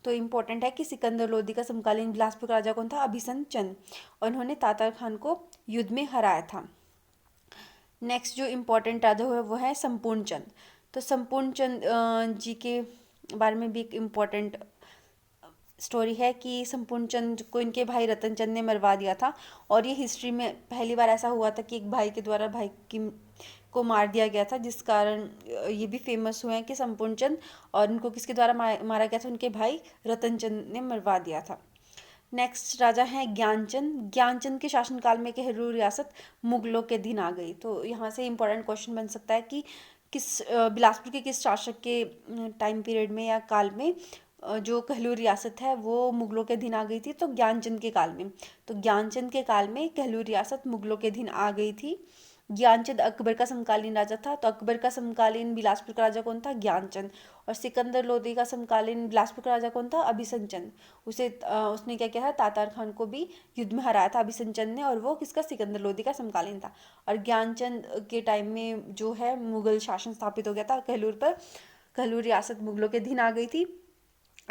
तो इम्पोर्टेंट है कि सिकंदर लोदी का समकालीन बिलासपुर का राजा कौन था? अभिसंत चंद। और उन्होंने तातार खान को युद्ध में हराया था। नेक्स्ट जो इम्पोर्टेंट राजा हुआ वो है संपूर्ण चंद। तो संपूर्ण चंद जी के बारे में भी एक इम्पोर्टेंट स्टोरी है कि संपूर्ण चंद को इनके भाई रतन चंद ने मरवा दिया था। और ये हिस्ट्री में पहली बार ऐसा हुआ था कि एक भाई के द्वारा भाई की को मार दिया गया था, जिस कारण ये भी फेमस हुए हैं कि संपूर्ण चंद। और इनको किसके द्वारा मारा गया था? उनके भाई रतन चंद ने मरवा दिया था। नेक्स्ट राजा हैं ज्ञानचंद। ज्ञानचंद के शासनकाल में केहरू रियासत मुगलों के अधीन आ गई। तो यहाँ से इंपॉर्टेंट क्वेश्चन बन सकता है कि बिलासपुर के किस शासक के टाइम पीरियड में या काल में जो कहलूर रियासत है वो मुगलों के अधीन आ गई थी? तो ज्ञानचंद के काल में। तो ज्ञानचंद के काल में कहलूर रियासत मुगलों के अधीन आ गई थी। ज्ञानचंद अकबर का समकालीन राजा था। तो अकबर का समकालीन बिलासपुर का राजा कौन था? ज्ञानचंद। और सिकंदर लोदी का समकालीन बिलासपुर का राजा कौन था? अभिसंत चंद। उसने क्या किया था? तातार खान को भी युद्ध में हराया था अभिसंत चंद ने, और वो किसका? सिकंदर लोदी का समकालीन था। और ज्ञानचंद के टाइम में जो है मुगल शासन स्थापित हो गया था कहलूर पर। कहलूर रियासत मुगलों के अधीन आ गई थी।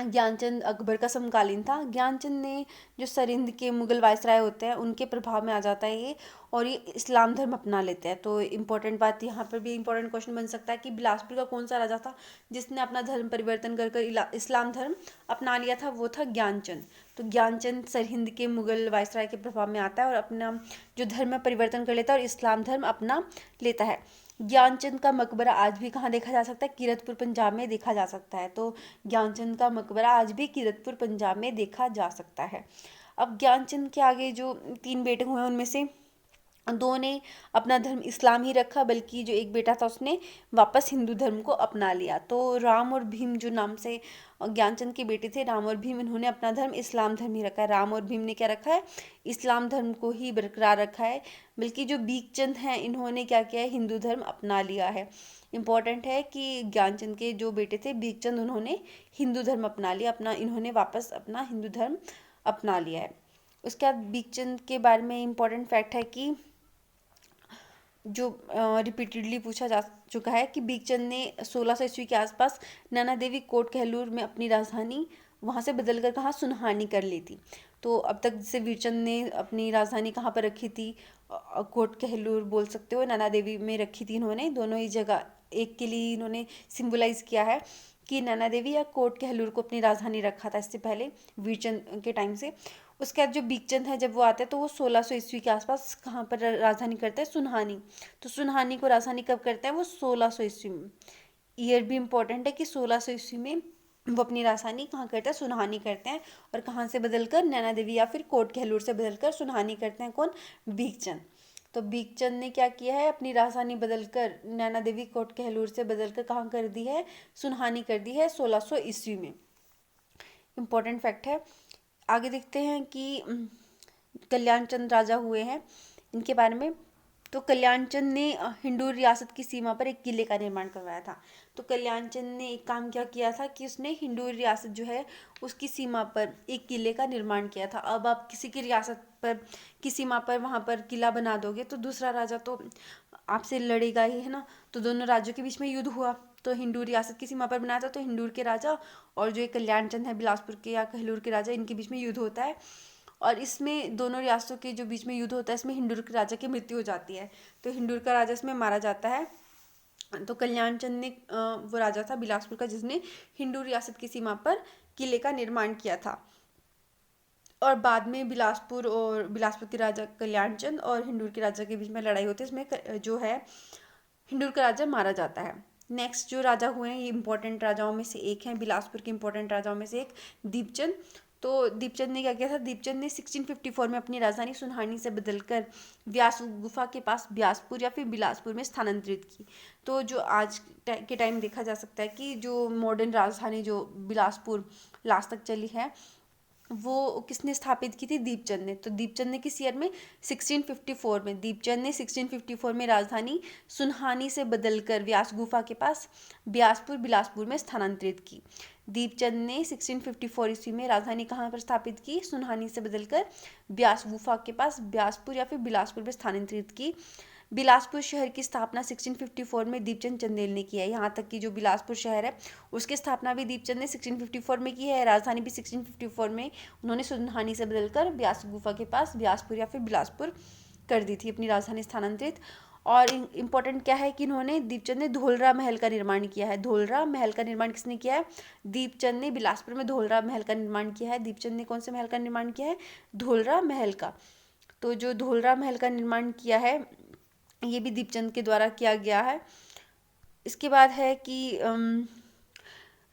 ज्ञानचंद अकबर का समकालीन था। ज्ञानचंद ने जो सरिंद के मुगल वायसराय होते हैं उनके प्रभाव में आ जाता है ये, और ये इस्लाम धर्म अपना लेते हैं। तो इम्पोर्टेंट बात यहाँ पर भी इम्पोर्टेंट क्वेश्चन बन सकता है कि बिलासपुर का कौन सा राजा था जिसने अपना धर्म परिवर्तन कर कर इस्लाम धर्म अपना लिया था? वो था ज्ञानचंद। तो ज्ञानचंद सरहिंद के मुगल वायसराय के प्रभाव में आता है और अपना जो धर्म में परिवर्तन कर लेता है और इस्लाम धर्म अपना लेता है। ज्ञानचंद का मकबरा आज भी कहाँ देखा जा सकता है? कीरतपुर पंजाब में देखा जा सकता है। तो ज्ञानचंद का मकबरा आज भी कीरतपुर पंजाब में देखा जा सकता है। अब ज्ञानचंद के आगे जो 3 बेटे हुए हैं उनमें से 2 ने अपना धर्म इस्लाम ही रखा, बल्कि जो एक बेटा था उसने वापस हिंदू धर्म को अपना लिया। तो राम और भीम जो नाम से ज्ञानचंद के बेटे थे, राम और भीम, इन्होंने अपना धर्म इस्लाम धर्म ही रखा है। राम और भीम ने क्या रखा है? इस्लाम धर्म को ही बरकरार रखा है। बल्कि जो बीकचंद हैं इन्होंने क्या किया है? हिंदू धर्म अपना लिया है। इम्पॉर्टेंट है कि ज्ञानचंद के जो बेटे थे बीकचंद, उन्होंने हिंदू धर्म अपना लिया, इन्होंने वापस अपना हिंदू धर्म अपना लिया है। उसके बाद बीकचंद के बारे में इम्पॉर्टेंट फैक्ट है कि जो रिपीटेडली पूछा जा चुका है कि बीकचंद ने 1600 ईस्वी के आसपास नैना देवी कोट कहलूर में अपनी राजधानी वहाँ से बदलकर कहाँ? सुनहानी कर ली थी। तो अब तक जैसे वीरचंद ने अपनी राजधानी कहाँ पर रखी थी? कोट कहलूर बोल सकते हो, नैना देवी में रखी थी इन्होंने। दोनों ही जगह एक के लिए इन्होंने सिंबलाइज किया है कि नैना देवी या कोट कहलूर को अपनी राजधानी रखा था इससे पहले वीरचंद के टाइम से। उसके बाद जो बीकचंद है जब वो आते हैं तो वो 1600 ईस्वी के आसपास कहाँ पर राजधानी करते हैं? सुनहानी। तो सुनहानी को राजधानी कब करते हैं? वो 1600 ईस्वी में। ईयर भी इम्पोर्टेंट है कि 1600 ईस्वी में वो अपनी राजधानी कहाँ करते हैं, सुनहानी करते हैं, और कहाँ से बदलकर, नैना देवी या फिर कोट कहलूर से बदलकर सुनहानी करते हैं कौन, भीगचंद। तो भीगचंद ने क्या किया है, अपनी राजधानी बदलकर नैना देवी कोट कहलूर से बदलकर कहाँ कर दी है, सुनहानी कर दी है 1600 ईस्वी में। इम्पोर्टेंट फैक्ट है। आगे देखते हैं कि कल्याण चंद राजा हुए हैं, इनके बारे में। तो कल्याण चंद ने हिंदू रियासत की सीमा पर एक किले का निर्माण करवाया था। तो कल्याण चंद ने एक काम क्या किया था कि उसने हिंदू रियासत जो है उसकी सीमा पर एक किले का निर्माण किया था। अब आप किसी की रियासत पर, की सीमा पर वहाँ पर किला बना दोगे तो दूसरा राजा तो आपसे लड़ेगा ही, है ना। तो दोनों राज्यों के बीच में युद्ध हुआ। तो हिंदू रियासत की सीमा पर बनाया था, तो हिंदूर के राजा और जो एक कल्याण चंद है बिलासपुर के या कहलूर के राजा, इनके बीच में युद्ध होता है। और इसमें दोनों रियासतों के जो बीच में युद्ध होता है, इसमें हिंदूर के राजा की मृत्यु हो जाती है। तो हिंदूर का राजा इसमें मारा जाता है। तो कल्याण चंद ने वो राजा था बिलासपुर का जिसने हिंदू रियासत की सीमा पर किले का निर्माण किया था। और बाद में बिलासपुर के राजा कल्याण चंद और हिंदूर के राजा के बीच में लड़ाई होती है, इसमें जो है हिंदूर का राजा मारा जाता है। नेक्स्ट जो राजा हुए हैं, ये इंपॉर्टेंट राजाओं में से एक हैं, बिलासपुर के इंपॉर्टेंट राजाओं में से एक दीपचंद। तो दीपचंद ने क्या किया था, दीपचंद ने 1654 में अपनी राजधानी सुनहानी से बदलकर व्यास गुफा के पास ब्यासपुर या फिर बिलासपुर में स्थानांतरित की। तो जो आज के टाइम देखा जा सकता है कि जो मॉडर्न राजधानी जो बिलासपुर लास्ट तक चली है, वो किसने स्थापित की थी, दीपचंद ने। तो दीपचंद ने किस ईयर में, 1654 में। दीपचंद ने 1654 में राजधानी सुनहानी से बदलकर व्यास गुफा के पास ब्यासपुर बिलासपुर में स्थानांतरित की। दीपचंद ने 1654 ईस्वी में राजधानी कहाँ पर स्थापित की, सुनहानी से बदलकर ब्यास गुफा के पास ब्यासपुर या फिर बिलासपुर में स्थानांतरित की। बिलासपुर शहर की स्थापना 1654 में दीपचंद चंदेल ने की है। यहाँ तक कि जो बिलासपुर शहर है उसकी स्थापना भी दीपचंद ने 1654 में की है। राजधानी भी 1654 में उन्होंने सुनहानी से बदलकर ब्यास गुफा के पास ब्यासपुर या फिर बिलासपुर कर दी थी अपनी राजधानी स्थानांतरित। और इम्पोर्टेंट क्या है कि इन्होंने, दीपचंद ने धोलरा महल का निर्माण किया है। धोलरा महल का निर्माण किसने किया है, दीपचंद ने बिलासपुर में धोलरा महल का निर्माण किया है। दीपचंद ने कौन से महल का निर्माण किया है, धोलरा महल का। तो जो धोलरा महल का निर्माण किया है ये भी दीपचंद के द्वारा किया गया है। इसके बाद है कि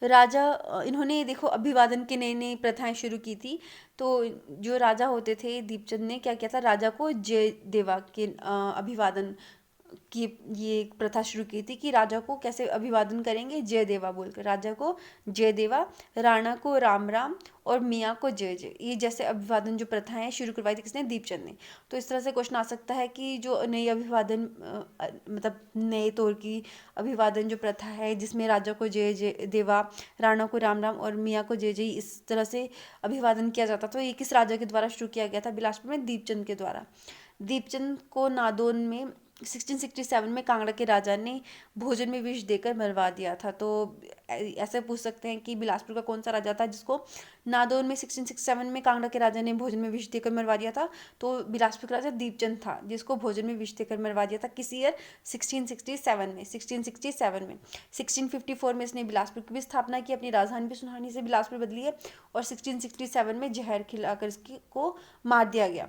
राजा, इन्होंने देखो अभिवादन की नई नई प्रथाएं शुरू की थी। तो जो राजा होते थे, दीपचंद ने क्या किया था, राजा को जय देवा के अभिवादन की ये एक प्रथा शुरू की थी कि राजा को कैसे अभिवादन करेंगे, जय देवा बोलकर। राजा को जय देवा, राणा को राम राम और मियाँ को जय जय, ये जैसे अभिवादन जो प्रथाएं शुरू करवाई थी किसने, दीपचंद ने। तो इस तरह से क्वेश्चन आ सकता है कि जो नई अभिवादन मतलब नए तौर की अभिवादन जो प्रथा है जिसमें राजा को जय जय देवा, राणा को राम राम और मियाँ को जय जय, इस तरह से अभिवादन किया जाता, तो ये किस राजा के द्वारा शुरू किया गया था, बिलासपुर में दीपचंद के द्वारा। दीपचंद को नादौन में 1667 में कांगड़ा के राजा ने भोजन में विष देकर मरवा दिया था। तो ऐसे पूछ सकते हैं कि बिलासपुर का कौन सा राजा था जिसको नादौन में 1667 में कांगड़ा के राजा ने भोजन में विष देकर मरवा दिया था। तो बिलासपुर का राजा दीपचंद था जिसको भोजन में विष देकर मरवा दिया था। किस ईयर, 1667 में। 1667 में 1654 में इसने बिलासपुर की भी स्थापना की, अपनी राजधानी भी सुनहानी से बिलासपुर बदली है, और 1667 में जहर खिलाकर इसकी को मार दिया गया।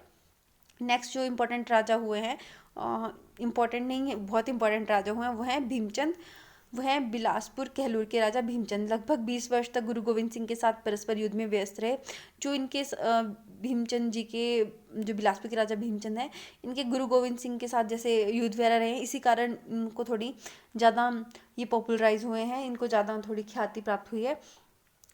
नेक्स्ट जो इम्पोर्टेंट राजा हुए हैं, इम्पोर्टेंट नहीं है, बहुत इंपॉर्टेंट राजा हुए हैं, वो हैं भीमचंद। वो हैं बिलासपुर कहलूर के राजा भीमचंद। लगभग 20 वर्ष तक गुरु गोविंद सिंह के साथ परस्पर युद्ध में व्यस्त रहे। जो इनके भीमचंद जी के, जो बिलासपुर के राजा भीमचंद हैं, इनके गुरु गोविंद सिंह के साथ जैसे युद्ध वगैरह रहे, इसी कारण इनको थोड़ी ज़्यादा ये पॉपुलराइज हुए हैं, इनको ज़्यादा थोड़ी ख्याति प्राप्त हुई है।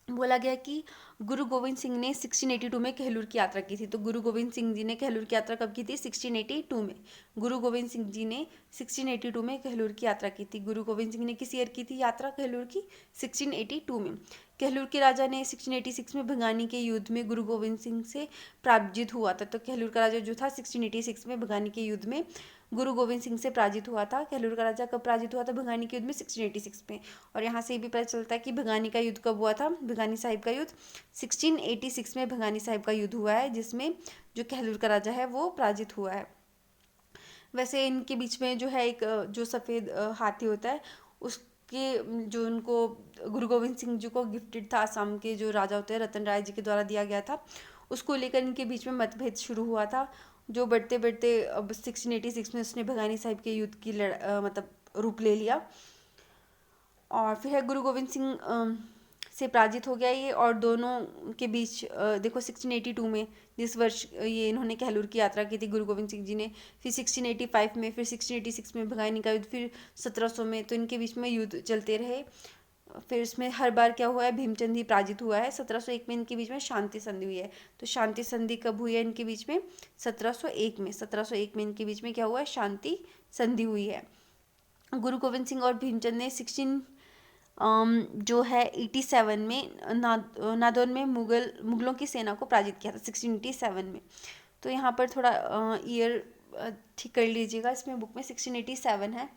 बोला गया कि गुरु गोविंद सिंह ने 1682 में कहलूर की यात्रा की थी। तो गुरु गोविंद सिंह जी ने कहलूर की यात्रा कब की थी, 1682 में। गुरु गोविंद सिंह जी ने 1682 में कहलूर की यात्रा की थी। गुरु गोविंद सिंह ने किस ईयर की थी यात्रा कहलूर की, 1682 में। कहलूर के राजा ने 1686 में भंगानी के युद्ध में गुरु गोविंद सिंह से पराजित हुआ था। तो कहलूर का राजा जो था 1686 में भंगानी के युद्ध में गुरु गोविंद सिंह से पराजित हुआ था। कहलूर का राजा कब पराजित हुआ था, भंगानी के युद्ध में 1686 में। और यहाँ से भी पता चलता है कि भंगानी का युद्ध कब हुआ था, भंगानी साहिब का युद्ध 1686 में भंगानी साहिब का युद्ध हुआ है, जिसमें जो कहलूर का राजा है वो पराजित हुआ है। वैसे इनके बीच में जो है एक जो सफ़ेद हाथी होता है, उसके जो उनको गुरु गोविंद सिंह जी को गिफ्टेड था, असम के जो राजा होते हैं रतन राय जी के द्वारा दिया गया था, उसको लेकर इनके बीच में मतभेद शुरू हुआ था, जो बढ़ते बढ़ते अब 1686 में उसने भंगानी साहिब के युद्ध की मतलब रूप ले लिया। और फिर है गुरु गोविंद सिंह से पराजित हो गया ये। और दोनों के बीच देखो 1682 में, जिस वर्ष ये इन्होंने कहलूर की यात्रा की थी गुरु गोविंद सिंह जी ने, फिर 1685 में, फिर 1686 में भगाइनी का युद्ध, फिर 1700 में, तो इनके बीच में युद्ध चलते रहे। फिर इसमें हर बार क्या हुआ है, भीमचंद ही पराजित हुआ है। 1701 में इनके बीच में शांति संधि हुई है। तो शांति संधि कब हुई है इनके बीच में? 1701 में। 1701 में इनके बीच में क्या हुआ है? शांति संधि हुई है। गुरु गोविंद सिंह और भीमचंद ने 87 में नादौन में मुगलों की सेना को पराजित किया था 1687 में। तो यहाँ पर थोड़ा ईयर ठीक कर लीजिएगा, इसमें बुक में 1687 है।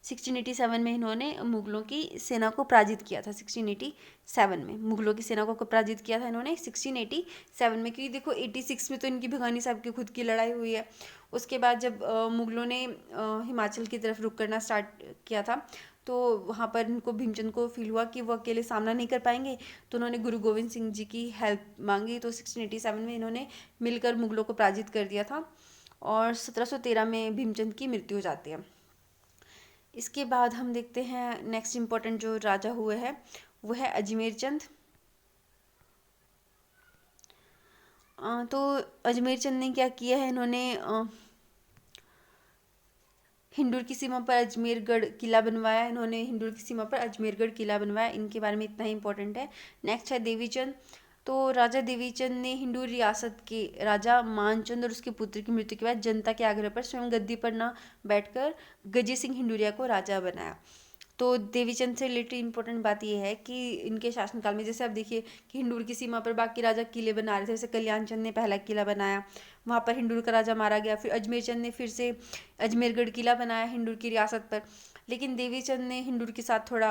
1687 में इन्होंने मुगलों की सेना को पराजित किया था। 1687 में मुगलों की सेना को पराजित किया था इन्होंने 1687 में, क्योंकि देखो 86 में तो इनकी भिवानी साहब की खुद की लड़ाई हुई है। उसके बाद जब मुगलों ने हिमाचल की तरफ रुख करना स्टार्ट किया था, तो वहाँ पर इनको भीमचंद को फील हुआ कि वो अकेले सामना नहीं कर पाएंगे, तो उन्होंने गुरु गोविंद सिंह जी की हेल्प मांगी। तो 1687 में इन्होंने मिलकर मुगलों को पराजित कर दिया था और 1713 में भीमचंद की मृत्यु हो जाती है। इसके बाद हम देखते हैं नेक्स्ट इम्पोर्टेंट जो राजा हुए हैं वो है अजमेर चंद। तो अजमेर चंद ने क्या किया है, इन्होंने हिंदूर की सीमा पर अजमेरगढ़ किला बनवाया। इन्होंने हिंदूर की सीमा पर अजमेरगढ़ किला बनवाया, इनके बारे में इतना ही इंपॉर्टेंट है। नेक्स्ट है देवीचंद। तो राजा देवीचंद ने हिंदूर रियासत के राजा मानचंद और उसके पुत्र की मृत्यु के बाद जनता के आग्रह पर स्वयं गद्दी पर न बैठकर गजे सिंह हिंदूरिया को राजा बनाया। तो देवीचंद से रिलेटेड इंपॉर्टेंट बात यह है कि इनके शासनकाल में, जैसे आप देखिए कि हिंदूर की सीमा पर बाकी राजा किले बना रहे थे, जैसे कल्याण चंद ने पहला किला बनाया, वहाँ पर हिंदूर का राजा मारा गया। फिर अजमेर चंद ने फिर से अजमेरगढ़ किला बनाया हिंदूर की रियासत पर। लेकिन देवीचंद ने हिंदूर के साथ थोड़ा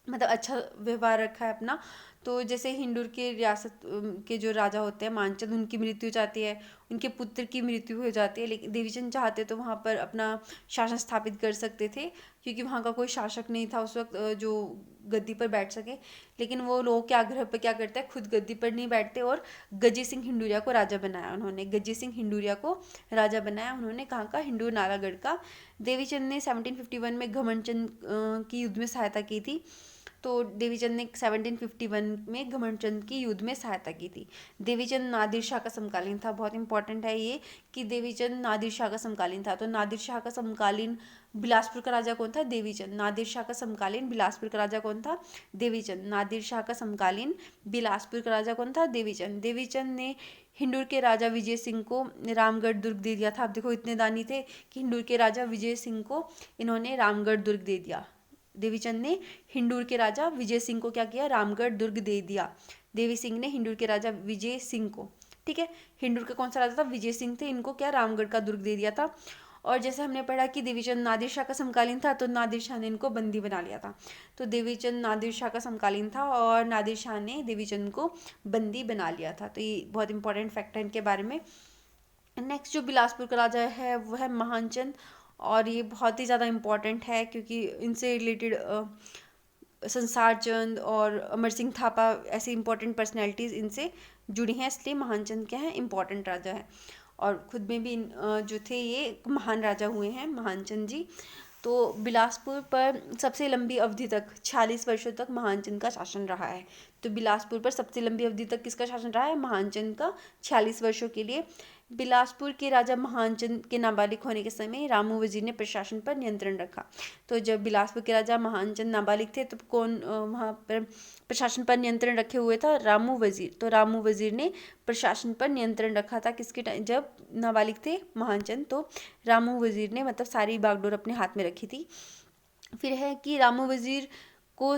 मतलब अच्छा व्यवहार रखा है अपना। तो जैसे हिंदूर के रियासत के जो राजा होते हैं मानचंद, उनकी मृत्यु हो जाती है, उनके पुत्र की मृत्यु हो जाती है, लेकिन देवीचंद चाहते तो वहाँ पर अपना शासन स्थापित कर सकते थे, क्योंकि वहाँ का कोई शासक नहीं था उस वक्त जो गद्दी पर बैठ सके। लेकिन वो लोगों के आग्रह पर क्या करते हैं, खुद गद्दी पर नहीं बैठते और गजे सिंह हिंदूरिया को राजा बनाया उन्होंने। गजे सिंह हिंदूरिया को राजा बनाया उन्होंने, कहाँ का? हिंदूर नालागढ़ का। देवीचंद ने 1751 में घमंडचंद की युद्ध में सहायता की थी। तो देवीचंद ने 1751 में घमंडचंद की युद्ध में सहायता की थी। देवीचंद नादिर शाह का समकालीन था। बहुत इंपॉर्टेंट है ये कि देवीचंद नादिर शाह का समकालीन था। तो नादिर शाह का समकालीन बिलासपुर का राजा कौन था? देवीचंद। नादिर शाह का समकालीन बिलासपुर का राजा कौन था? देवीचंद। नादिर शाह का समकालीन बिलासपुर का राजा कौन था? देवीचंद। देवीचंद ने हिंदूर के राजा विजय सिंह को रामगढ़ दुर्ग दे दिया था। आप देखो इतने दानी थे कि हिंदूर के राजा विजय सिंह को इन्होंने रामगढ़ दुर्ग दे दिया। देवीचंद ने हिंदूर के राजा विजय सिंह को क्या किया? रामगढ़ दुर्ग दे दिया। देवी सिंह ने हिंदूर के राजा विजय सिंह को, ठीक है, हिंदूर का कौन सा राजा था? विजय सिंह थे, इनको क्या? रामगढ़ का दुर्ग दे दिया था। और जैसे हमने पढ़ा कि देवीचंद नादिर शाह का समकालीन था, तो नादिर शाह ने इनको बंदी बना लिया था। तो देवीचंद नादिर शाह का समकालीन था और नादिर शाह ने देवीचंद को बंदी बना लिया था। तो ये बहुत इंपॉर्टेंट फैक्ट है इनके बारे में। नेक्स्ट जो बिलासपुर का राजा है वो है महानचंद, और ये बहुत ही ज़्यादा इम्पॉर्टेंट है क्योंकि इनसे रिलेटेड संसार चंद और अमर सिंह थापा ऐसी इंपॉर्टेंट पर्सनैलिटीज़ इनसे जुड़ी हैं, इसलिए महानचंद क्या है? इम्पॉर्टेंट राजा है। और खुद में भी जो थे ये महान राजा हुए हैं महानचंद जी। तो बिलासपुर पर सबसे लंबी अवधि तक 46 वर्षों तक महानचंद का शासन रहा है। तो बिलासपुर पर सबसे लंबी अवधि तक किसका शासन रहा है? महानचंद का, 46 वर्षों के लिए। बिलासपुर के राजा महानचंद के नाबालिग होने के समय रामू वजीर ने प्रशासन पर नियंत्रण रखा। तो जब बिलासपुर के राजा महानचंद नाबालिग थे तो कौन वहाँ पर प्रशासन पर नियंत्रण रखे हुए था? रामू वजीर। तो रामू वजीर ने प्रशासन पर नियंत्रण रखा था किसके टाइम? जब नाबालिग थे महानचंद, तो रामू वजीर ने मतलब सारी बागडोर अपने हाथ में रखी थी। फिर है कि रामू वजीर को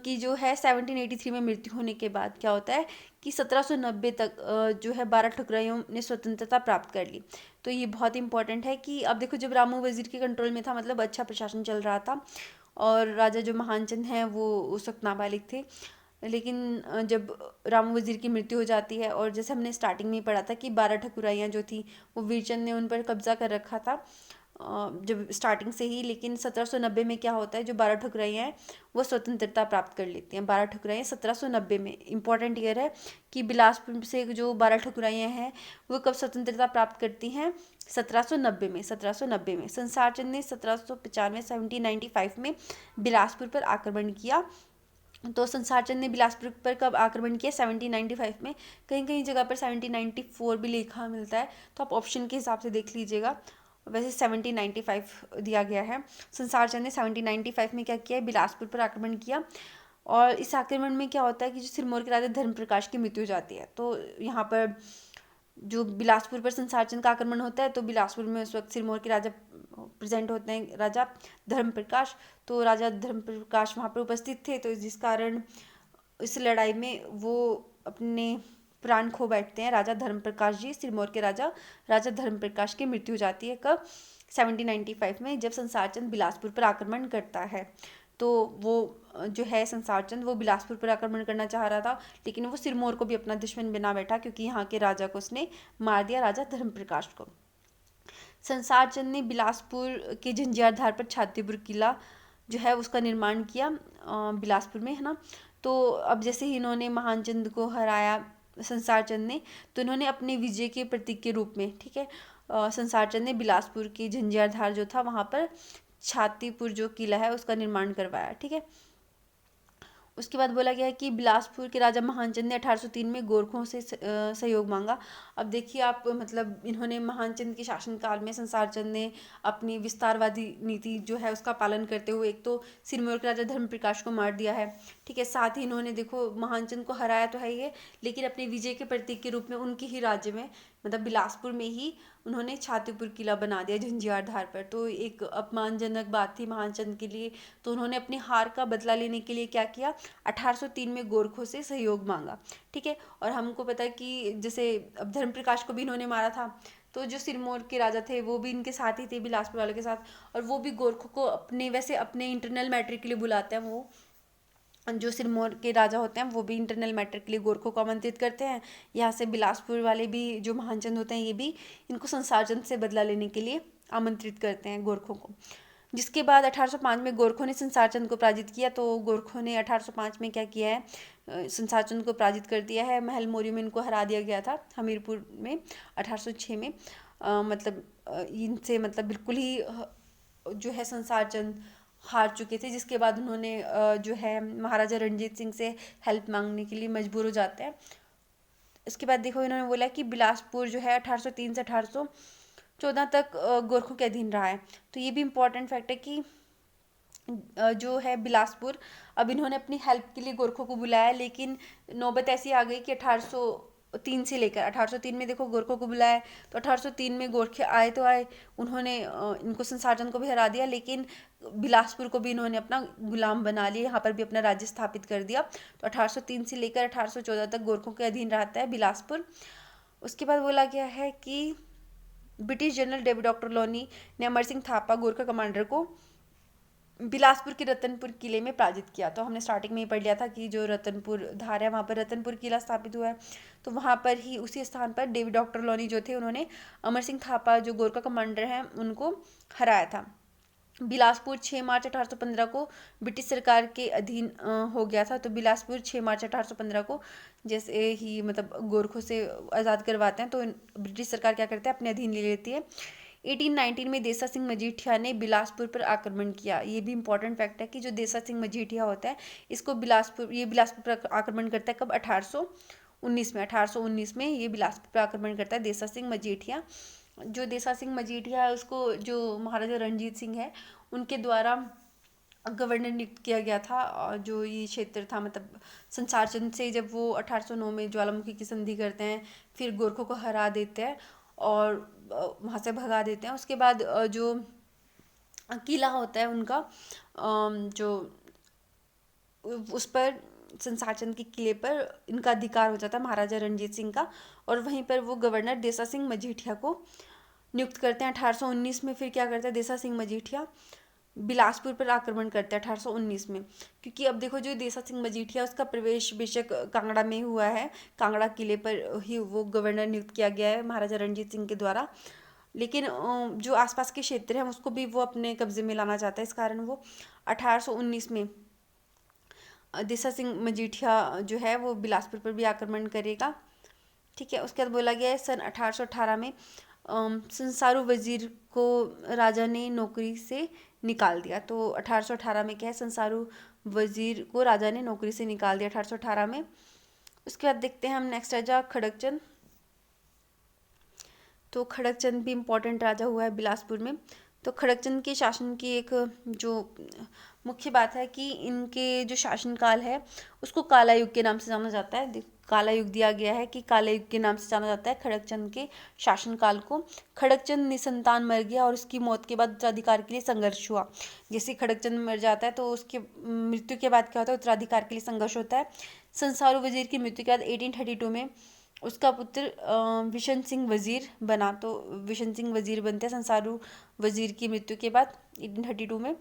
की जो है 1783 में मृत्यु होने के बाद क्या होता है कि 1790 तक जो है 12 ठकुराइयों ने स्वतंत्रता प्राप्त कर ली। तो ये बहुत इंपॉर्टेंट है कि अब देखो जब रामू वजीर के कंट्रोल में था, मतलब अच्छा प्रशासन चल रहा था, और राजा जो महानचंद हैं वो उस वक्त नाबालिग थे। लेकिन जब रामू वजीर की मृत्यु हो जाती है, और जैसे हमने स्टार्टिंग में ही पढ़ा था कि 12 ठकुराइयाँ जो थी वो वीरचंद ने उन पर कब्जा कर रखा था जब स्टार्टिंग से ही। लेकिन 1790 में क्या होता है, जो 12 ठकुराइयाँ हैं वो स्वतंत्रता प्राप्त कर लेती हैं। 12 ठकुराइयाँ 1790 में। इंपॉर्टेंट ईयर है कि बिलासपुर से जो 12 ठकुराइयाँ हैं वो कब स्वतंत्रता प्राप्त करती हैं? 1790 में। 1790 में। संसार चंद ने 1795 1795 में बिलासपुर पर आक्रमण किया तो संसार चंद ने बिलासपुर पर कब आक्रमण किया? 1795 में। कहीं कहीं जगह पर 1794 भी लिखा मिलता है, तो आप ऑप्शन के हिसाब से देख लीजिएगा। वैसे 1795 दिया गया है। संसार चंद ने 1795 में क्या किया है? बिलासपुर पर आक्रमण किया। और इस आक्रमण में क्या होता है कि जो सिरमौर के राजा धर्मप्रकाश की मृत्यु हो जाती है। तो यहाँ पर जो बिलासपुर पर संसार चंद का आक्रमण होता है, तो बिलासपुर में उस वक्त सिरमौर के राजा प्रेजेंट होते हैं, राजा धर्मप्रकाश। तो राजा धर्मप्रकाश वहाँ पर उपस्थित थे, तो जिस कारण इस लड़ाई में वो अपने प्राण खो बैठते हैं। राजा धर्मप्रकाश जी, सिरमौर के राजा राजा धर्मप्रकाश की मृत्यु हो जाती है। कब? 1795 में, जब संसार चंद बिलासपुर पर आक्रमण करता है। तो वो जो है संसार चंद, वो बिलासपुर पर आक्रमण करना चाह रहा था, लेकिन वो सिरमौर को भी अपना दुश्मन बना बैठा, क्योंकि यहाँ के राजा को उसने मार दिया, राजा धर्मप्रकाश को। संसार चंद ने बिलासपुर के झंझारधार पर छातीपुर किला जो है उसका निर्माण किया, बिलासपुर में, है ना। तो अब जैसे ही इन्होंने महानचंद को हराया संसार चंद ने, तो इन्होंने अपने विजय के प्रतीक के रूप में, ठीक है, संसार चंद ने बिलासपुर की झंझारधार जो था वहाँ पर छातीपुर जो किला है उसका निर्माण करवाया, ठीक है। उसके बाद बोला गया है कि बिलासपुर के राजा महानचंद ने 1803 में गोरखों से सहयोग मांगा। अब देखिए आप, मतलब इन्होंने महानचंद के शासनकाल में संसार चंद ने अपनी विस्तारवादी नीति जो है उसका पालन करते हुए एक तो सिरमौर के राजा धर्मप्रकाश को मार दिया है, ठीक है। साथ ही इन्होंने देखो महानचंद को हराया तो है ही है, लेकिन अपने विजय के प्रतीक के रूप में उनके ही राज्य में, मतलब बिलासपुर में ही उन्होंने छातीपुर किला बना दिया झंझारधार पर। तो एक अपमानजनक बात थी महानचंद के लिए। तो उन्होंने अपनी हार का बदला लेने के लिए क्या किया? 1803 में गोरखों से सहयोग मांगा, ठीक है। और हमको पता है कि जैसे अब धर्मप्रकाश को भी इन्होंने मारा था, तो जो सिरमौर के राजा थे वो भी इनके साथ ही थे, बिलासपुर वालों के साथ। और वो भी गोरखों को अपने, वैसे अपने इंटरनल मैटर के लिए बुलाते हैं। वो जो सिरमौर के राजा होते हैं वो भी इंटरनल मैटर के लिए गोरखों को आमंत्रित करते हैं। यहाँ से बिलासपुर वाले भी जो महानचंद होते हैं, ये भी इनको संसार चंद से बदला लेने के लिए आमंत्रित करते हैं गोरखों को। जिसके बाद 1805 में गोरखों ने संसार चंद को पराजित किया। तो गोरखों ने 1805 में क्या किया है? संसार चंद को पराजित कर दिया है। महल मोरी में इनको हरा दिया गया था, हमीरपुर में 1806 में। मतलब इनसे मतलब बिल्कुल ही जो है संसार चंद हार चुके थे, जिसके बाद उन्होंने जो है महाराजा रणजीत सिंह से हेल्प मांगने के लिए मजबूर हो जाते हैं। इसके बाद देखो इन्होंने बोला कि बिलासपुर जो है 1803 से 1814 तक गोरखों के अधीन रहा है। तो ये भी इम्पोर्टेंट फैक्ट है कि जो है बिलासपुर, अब इन्होंने अपनी हेल्प के लिए गोरखों को बुलाया, लेकिन नौबत ऐसी आ गई कि 1803 से लेकर 1803 में देखो गोरखों को बुलाया, तो 1803 में गोरखे आए तो आए, उन्होंने इनको संसार चंद को भी हरा दिया, लेकिन बिलासपुर को भी इन्होंने अपना गुलाम बना लिया, यहाँ पर भी अपना राज्य स्थापित कर दिया। तो 1803 से लेकर 1814 तक गोरखों के अधीन रहता है बिलासपुर। उसके बाद बोला गया है कि ब्रिटिश जनरल डेविड ऑक्टरलोनी ने अमर सिंह थापा गोरखा कमांडर को बिलासपुर के रतनपुर किले में पराजित किया। तो हमने स्टार्टिंग में ही पढ़ लिया था कि जो रतनपुर धार है वहाँ पर रतनपुर किला स्थापित हुआ है। तो वहाँ पर ही उसी स्थान पर डेविड ऑक्टरलोनी जो थे, उन्होंने अमर सिंह थापा जो गोरखा कमांडर हैं उनको हराया था। बिलासपुर 6 मार्च 1815 को ब्रिटिश सरकार के अधीन हो गया था। तो बिलासपुर 6 मार्च 1815 को जैसे ही मतलब गोरखों से आज़ाद करवाते हैं, तो ब्रिटिश सरकार क्या करते हैं? अपने अधीन ले लेती है। 1819 में देसा सिंह मजीठिया ने बिलासपुर पर आक्रमण किया। ये भी इंपॉर्टेंट फैक्ट है कि जो देसा सिंह मजीठिया होता है, इसको बिलासपुर पर आक्रमण करता है। कब? 1819 में। 1819 में ये बिलासपुर पर आक्रमण करता है देसा सिंह मजीठिया। जो देसा सिंह मजीठिया है उसको जो महाराजा रणजीत सिंह है उनके द्वारा गवर्नर नियुक्त किया गया था। और जो ये क्षेत्र था, मतलब संसार चंद से जब वो 1809 में ज्वालामुखी की संधि करते हैं, फिर गोरखों को हरा देते हैं और वहाँ से भगा देते हैं। उसके बाद जो किला होता है उनका, जो उस पर संसार चंद के किले पर इनका अधिकार हो जाता है महाराजा रणजीत सिंह का। और वहीं पर वो गवर्नर देसा सिंह मजीठिया को नियुक्त करते हैं 1819 में। फिर क्या करता है देसा सिंह मजीठिया? बिलासपुर पर आक्रमण करते हैं 1819 में। क्योंकि अब देखो जो देसा सिंह मजीठिया, उसका प्रवेश बेशक कांगड़ा में हुआ है, कांगड़ा किले पर ही वो गवर्नर नियुक्त किया गया है महाराजा रणजीत सिंह के द्वारा, लेकिन जो आसपास के क्षेत्र हैं उसको भी वो अपने कब्जे में लाना चाहता है। इस कारण वो 1819 में देसा सिंह मजीठिया जो है वो बिलासपुर पर भी आक्रमण करेगा, ठीक है। उसके बाद बोला गया है सन 1818 में संसारू वजीर को राजा ने नौकरी से निकाल दिया। तो 1818 में क्या है, संसारू वजीर को राजा ने नौकरी से निकाल दिया 1818 में। उसके बाद देखते हैं हम नेक्स्ट राजा खड़गचंद। तो खड़गचंद भी इम्पोर्टेंट राजा हुआ है बिलासपुर में। तो खड़गचंद के शासन की एक जो मुख्य बात है कि इनके जो शासनकाल है उसको काला युग के नाम से जाना जाता है। काला युग दिया गया है कि काला युग के नाम से जाना जाता है खड़गचंद के शासनकाल को। खड़गचंद निसंतान मर गया और उसकी मौत के बाद उत्तराधिकार के लिए संघर्ष हुआ। जैसे खड़गचंद मर जाता है तो उसके मृत्यु के बाद क्या होता है, उत्तराधिकार के लिए संघर्ष होता है। संसारू वजीर की मृत्यु के बाद 1832 में उसका पुत्र विशन सिंह वजीर बना। तो विशन सिंह वजीर बनते हैं संसारू वजीर की मृत्यु के बाद 1832 में।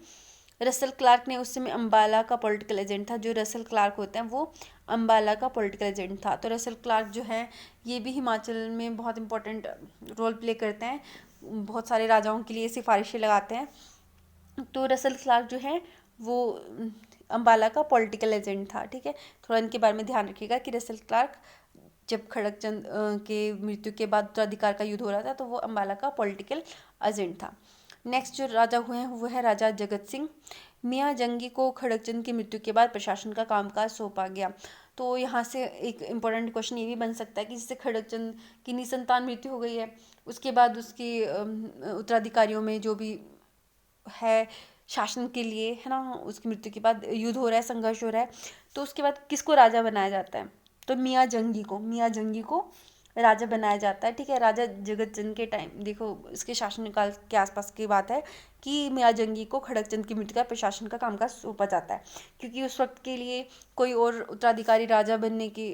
रसल क्लार्क ने उस समय अम्बाला का पॉलिटिकल एजेंट था। जो रसल क्लार्क होते हैं वो अम्बाला का पॉलिटिकल एजेंट था। तो रसल क्लार्क जो है ये भी हिमाचल में बहुत इंपॉर्टेंट रोल प्ले करते हैं, बहुत सारे राजाओं के लिए सिफारिशें लगाते हैं। तो रसल क्लार्क जो है वो अम्बाला का पॉलिटिकल एजेंट था। ठीक है, थोड़ा इनके बारे में ध्यान रखिएगा कि रसल क्लार्क जब खड़गचंद के मृत्यु के बाद उत्तराधिकार का युद्ध हो रहा था तो वो अम्बाला का पॉलिटिकल एजेंट था। नेक्स्ट जो राजा हुए हैं वो है राजा जगत सिंह। मियाँ जंगी को खड़गचंद की मृत्यु के बाद प्रशासन का कामकाज सौंपा गया। तो यहाँ से एक इम्पोर्टेंट क्वेश्चन ये भी बन सकता है कि जैसे खड़गचंद की निसंतान मृत्यु हो गई है, उसके बाद उसके उत्तराधिकारियों में जो भी है शासन के लिए, है ना, उसकी मृत्यु के बाद युद्ध हो रहा है, संघर्ष हो रहा है, तो उसके बाद किसको राजा बनाया जाता है? तो मियाँ जंगी को राजा बनाया जाता है। ठीक है, राजा जगतचंद के टाइम देखो इसके शासनकाल के आसपास की बात है कि मियाँ जंगी को खड़गचंद की मृत्यु का प्रशासन का कामकाज सौंपा जाता है, क्योंकि उस वक्त के लिए कोई और उत्तराधिकारी राजा बनने के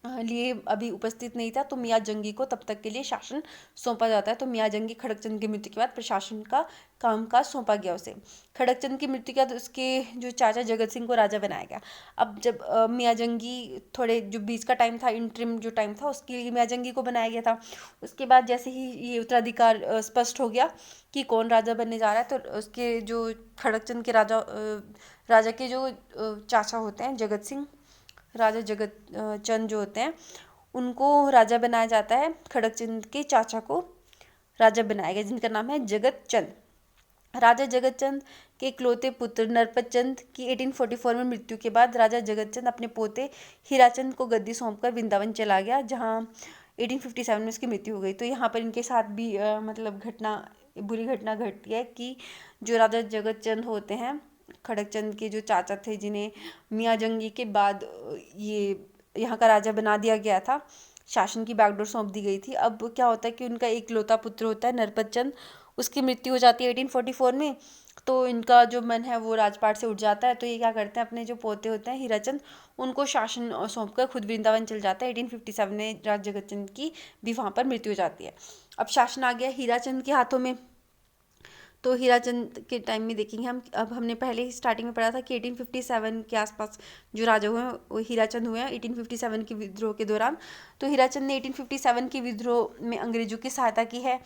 लिए अभी उपस्थित नहीं था। तो मियाँ जंगी को तब तक के लिए शासन सौंपा जाता है। तो मियाँ जंगी खड़गचंद की मृत्यु के बाद प्रशासन का कामकाज सौंपा गया उसे। खड़गचंद की मृत्यु के बाद उसके जो चाचा जगत सिंह को राजा बनाया गया। अब जब मियाँ जंगी थोड़े जो बीच का टाइम था, इंटरिम जो टाइम था, उसके लिए मियाँ जंगी को बनाया गया था। उसके बाद जैसे ही ये उत्तराधिकार स्पष्ट हो गया कि कौन राजा बनने जा रहा है, तो उसके जो खड़गचंद के राजा के जो चाचा होते हैं जगत सिंह, राजा जगत चंद जो होते हैं उनको राजा बनाया जाता है। खड़गचंद के चाचा को राजा बनाया गया जिनका नाम है जगत चंद। राजा जगत चंद के इकलौते पुत्र नरपत चंद की 1844 में मृत्यु के बाद राजा जगत चंद अपने पोते हीराचंद को गद्दी सौंपकर वृंदावन चला गया, जहाँ 1857 में उसकी मृत्यु हो गई। तो यहाँ पर इनके साथ भी मतलब बुरी घटना घटती है कि जो राजा जगत चंद होते हैं खड़गचंद के जो चाचा थे, जिन्हें मियाँ जंगी के बाद ये यहाँ का राजा बना दिया गया था, शासन की बागडोर सौंप दी गई थी। अब क्या होता है कि उनका एक लौता पुत्र होता है नरपत चंद, उसकी मृत्यु हो जाती है 1844 में। तो इनका जो मन है वो राजपाट से उठ जाता है। तो ये क्या करते हैं, अपने जो पोते होते हैं हीराचंद उनको शासन सौंप कर खुद वृंदावन चल जाता है। 1857 में राजा जगतचंद की भी वहाँ पर मृत्यु हो जाती है। अब शासन आ गया हीराचंद के हाथों में। तो हीराचंद के टाइम में देखेंगे हम, अब हमने पहले ही स्टार्टिंग में पढ़ा था कि 1857 के आसपास जो राजा हुए हैं वो हीराचंद हुए हैं 1857 के विद्रोह के दौरान। तो हीराचंद ने 1857 के विद्रोह में अंग्रेजों की सहायता की है।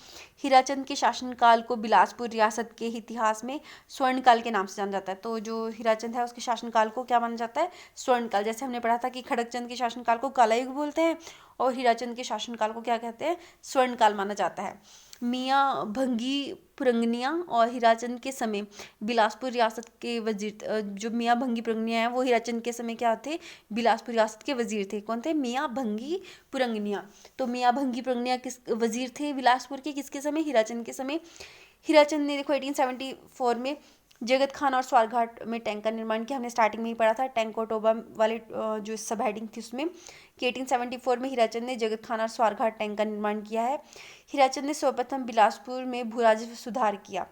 हीराचंद के शासनकाल को बिलासपुर रियासत के इतिहास में स्वर्णकाल के नाम से जाना जाता है। तो जो हीराचंद है उसके शासनकाल को क्या माना जाता है? स्वर्णकाल। जैसे हमने पढ़ा था कि खड़गचंद के शासनकाल को काला युग बोलते हैं और हीराचंद के शासनकाल को क्या कहते हैं? स्वर्णकाल माना जाता है। मियाँ भंगी पुरंगनिया और हीराचंद के समय बिलासपुर रियासत के वजीर, जो मियाँ भंगी पुरंगनिया हैं वो हीराचंद के समय क्या थे? बिलासपुर रियासत के वजीर थे। कौन थे? मियाँ भंगी पुरंगनिया। तो मियाँ भंगी पुरंगनिया किस वजीर थे बिलासपुर के? किसके समय? हीराचंद के समय। हीराचंद ने देखो 1874 में जगत खान और स्वारघाट में टैंक का निर्माण किया। हमने स्टार्टिंग में ही पढ़ा था टैंक कोटोबा वाले जो सब हेडिंग थी उसमें कि 1874 में हीराचंद ने जगत खान और स्वारघाट टैंक का निर्माण किया है। हीराचंद ने सर्वप्रथम बिलासपुर में भू राजस्व सुधार किया।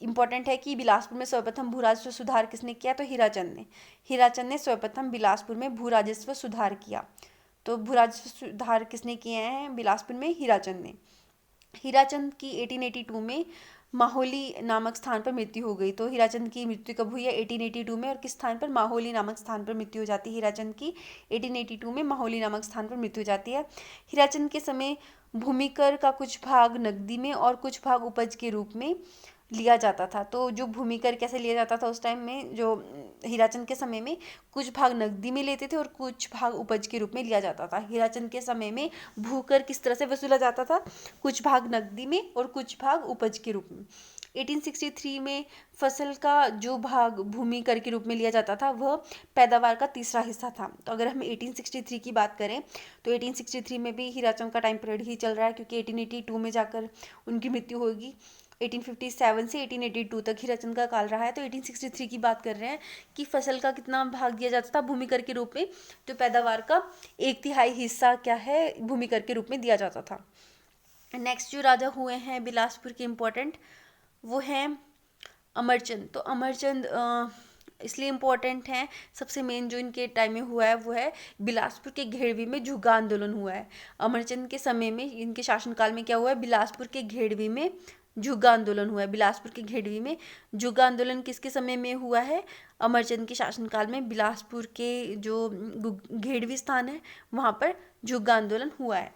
इंपॉर्टेंट है कि बिलासपुर में सर्वप्रथम भू राजस्व सुधार किसने किया? तो हीराचंद ने सर्वप्रथम बिलासपुर में भू राजस्व सुधार किया। तो भू राजस्व सुधार किसने किए हैं बिलासपुर में? हीराचंद ने। हीराचंद की 1882 में माहोली नामक स्थान पर मृत्यु हो गई। तो हीराचंद की मृत्यु कब हुई है? 1882 में। और किस स्थान पर? माहोली नामक स्थान पर मृत्यु हो जाती है हीराचंद की। 1882 में माहोली नामक स्थान पर मृत्यु हो जाती है। हीराचंद के समय भूमि कर का कुछ भाग नकदी में और कुछ भाग उपज के रूप में लिया जाता था। तो जो भूमि कर कैसे लिया जाता था उस टाइम में, जो हीराचंद के समय में कुछ भाग नकदी में लेते थे और कुछ भाग उपज के रूप में लिया जाता था। हीराचंद के समय में भूकर किस तरह से वसूला जाता था? कुछ भाग नकदी में और कुछ भाग उपज के रूप में। 1863 में फसल का जो भाग भूमि कर के रूप में लिया जाता था वह पैदावार का तीसरा हिस्सा था। तो अगर हम 1863 की बात करें तो 1863 में भी हीराचंद का टाइम पीरियड ही चल रहा है, क्योंकि 1882 में जाकर उनकी मृत्यु होगी। 1857 से 1882 तक हीराचंद का काल रहा है। तो 1863 की बात कर रहे हैं कि फसल का कितना भाग दिया जाता था भूमि कर के रूप में, तो पैदावार का 1/3 हिस्सा क्या है, भूमि कर के रूप में दिया जाता था। नेक्स्ट जो राजा हुए हैं बिलासपुर के इम्पोर्टेंट, वो हैं अमरचंद। तो अमरचंद इसलिए इम्पोर्टेंट हैं, सबसे मेन जो इनके टाइम में हुआ है वो है बिलासपुर के घेड़वी में झुग्गा आंदोलन हुआ है। अमरचंद के समय में, इनके शासनकाल में क्या हुआ है, बिलासपुर के घेड़वी में झुग्गा आंदोलन हुआ है। बिलासपुर के घेड़वी में झुग्गा आंदोलन किसके समय में हुआ है, अमरचंद के शासनकाल में बिलासपुर के जो घेड़वी स्थान है वहाँ पर झुग्गा आंदोलन हुआ है।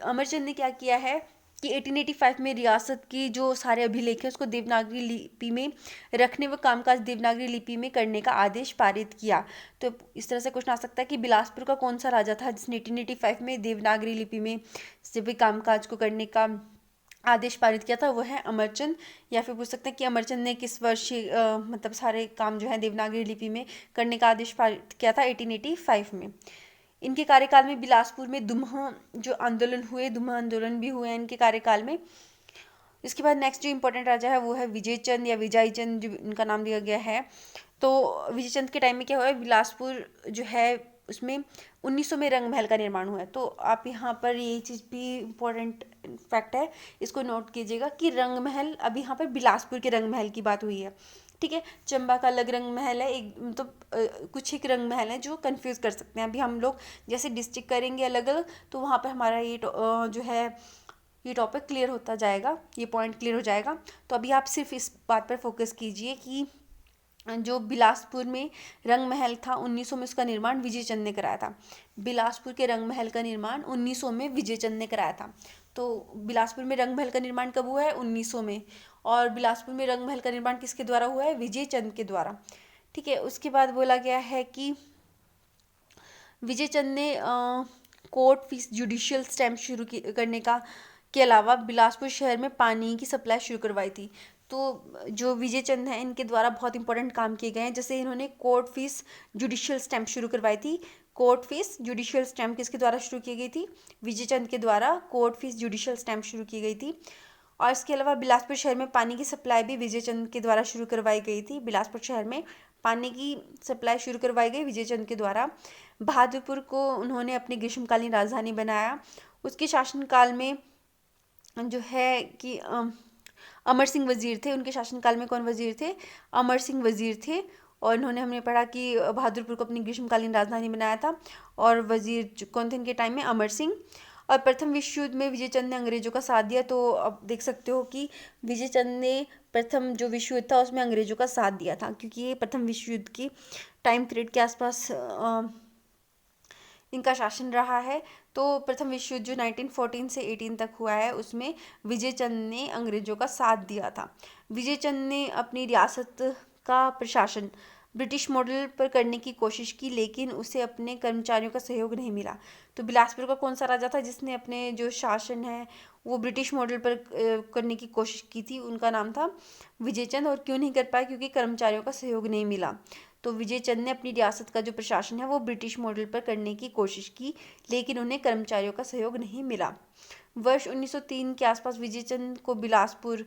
अमरचंद ने क्या किया है कि 1885 में रियासत की जो सारे अभिलेख हैं उसको देवनागरी लिपि में रखने व कामकाज देवनागरी लिपि में करने का आदेश पारित किया। तो इस तरह से क्वेश्चन आ सकता है कि बिलासपुर का कौन सा राजा था जिसने 1885 में देवनागरी लिपि में सभी कामकाज को करने का आदेश पारित किया था, वो है अमरचंद। या फिर पूछ सकते हैं कि अमरचंद ने किस वर्ष मतलब सारे काम जो है देवनागरी लिपि में करने का आदेश पारित किया था, 1885 में। इनके कार्यकाल में बिलासपुर में दुम्हा जो आंदोलन हुए, दुम्हा आंदोलन भी हुए हैं इनके कार्यकाल में। इसके बाद नेक्स्ट जो इम्पोर्टेंट राजा है वो है विजयचंद या विजयचंद, जो इनका नाम दिया गया है। तो विजयचंद के टाइम में क्या हुआ है, बिलासपुर जो है उसमें 1900 में रंग महल का निर्माण हुआ है। तो आप यहाँ पर ये चीज़ भी इम्पोर्टेंट फैक्ट है, इसको नोट कीजिएगा कि रंग महल, अभी यहाँ पर बिलासपुर के रंग महल की बात हुई है, ठीक है। चंबा का अलग रंग महल है, एक मतलब कुछ एक रंग महल है जो कंफ्यूज कर सकते हैं। अभी हम लोग जैसे डिस्ट्रिक्ट करेंगे अलग अलग, तो वहाँ पर हमारा ये जो है ये टॉपिक क्लियर होता जाएगा, ये पॉइंट क्लियर हो जाएगा। तो अभी आप सिर्फ इस बात पर फोकस कीजिए कि जो बिलासपुर में रंग महल था 1900 में उसका निर्माण विजयचंद ने कराया था। बिलासपुर के रंग महल का निर्माण 1900 में विजयचंद ने कराया था। तो बिलासपुर में रंग महल का निर्माण कब हुआ है, 1900 में। और बिलासपुर में रंग महल का निर्माण किसके द्वारा हुआ है, विजयचंद के द्वारा, ठीक है। उसके बाद बोला गया है कि विजयचंद ने कोर्ट फीस जुडिशियल स्टैम्प शुरू करने का के अलावा बिलासपुर शहर में पानी की सप्लाई शुरू करवाई थी। तो जो विजयचंद हैं इनके द्वारा बहुत इंपॉर्टेंट काम किए गए हैं, जैसे इन्होंने कोर्ट फीस जुडिशियल स्टैम्प शुरू करवाई थी। कोर्ट फीस जुडिशियल स्टैम्प किसके द्वारा शुरू की गई थी, विजयचंद के द्वारा कोर्ट फीस जुडिशियल स्टैम्प शुरू की गई थी। और इसके अलावा बिलासपुर शहर में पानी की सप्लाई भी विजयचंद के द्वारा शुरू करवाई गई थी। बिलासपुर शहर में पानी की सप्लाई शुरू करवाई गई विजयचंद के द्वारा। बहादुरपुर को उन्होंने अपनी ग्रीष्मकालीन राजधानी बनाया। उसके शासनकाल में जो है कि अमर सिंह वजीर थे। उनके शासनकाल में कौन वजीर थे, अमर सिंह वजीर थे। और इन्होंने, हमने पढ़ा कि बहादुरपुर को अपनी ग्रीष्मकालीन राजधानी बनाया था। और वजीर कौन थे इनके टाइम में, अमर सिंह। और प्रथम विश्व युद्ध में विजयचंद ने अंग्रेजों का साथ दिया। तो अब देख सकते हो कि विजयचंद ने प्रथम जो विश्व युद्ध था उसमें अंग्रेजों का साथ दिया था, क्योंकि ये प्रथम विश्व युद्ध की टाइम पीरियड के आसपास इनका शासन रहा है। तो प्रथम विश्व युद्ध जो 1914 से 18 तक हुआ है उसमें विजयचंद ने अंग्रेजों का साथ दिया था। विजयचंद ने अपनी रियासत का प्रशासन ब्रिटिश मॉडल पर करने की कोशिश की, लेकिन उसे अपने कर्मचारियों का सहयोग नहीं मिला। तो बिलासपुर का कौन सा राजा था जिसने अपने जो शासन है वो ब्रिटिश मॉडल पर करने की कोशिश की थी, उनका नाम था विजयचंद। और क्यों नहीं कर पाए, क्योंकि कर्मचारियों का सहयोग नहीं मिला। तो विजयचंद ने अपनी रियासत का जो प्रशासन है वो ब्रिटिश मॉडल पर करने की कोशिश की, लेकिन उन्हें कर्मचारियों का सहयोग नहीं मिला। वर्ष 1903 के आसपास विजयचंद को बिलासपुर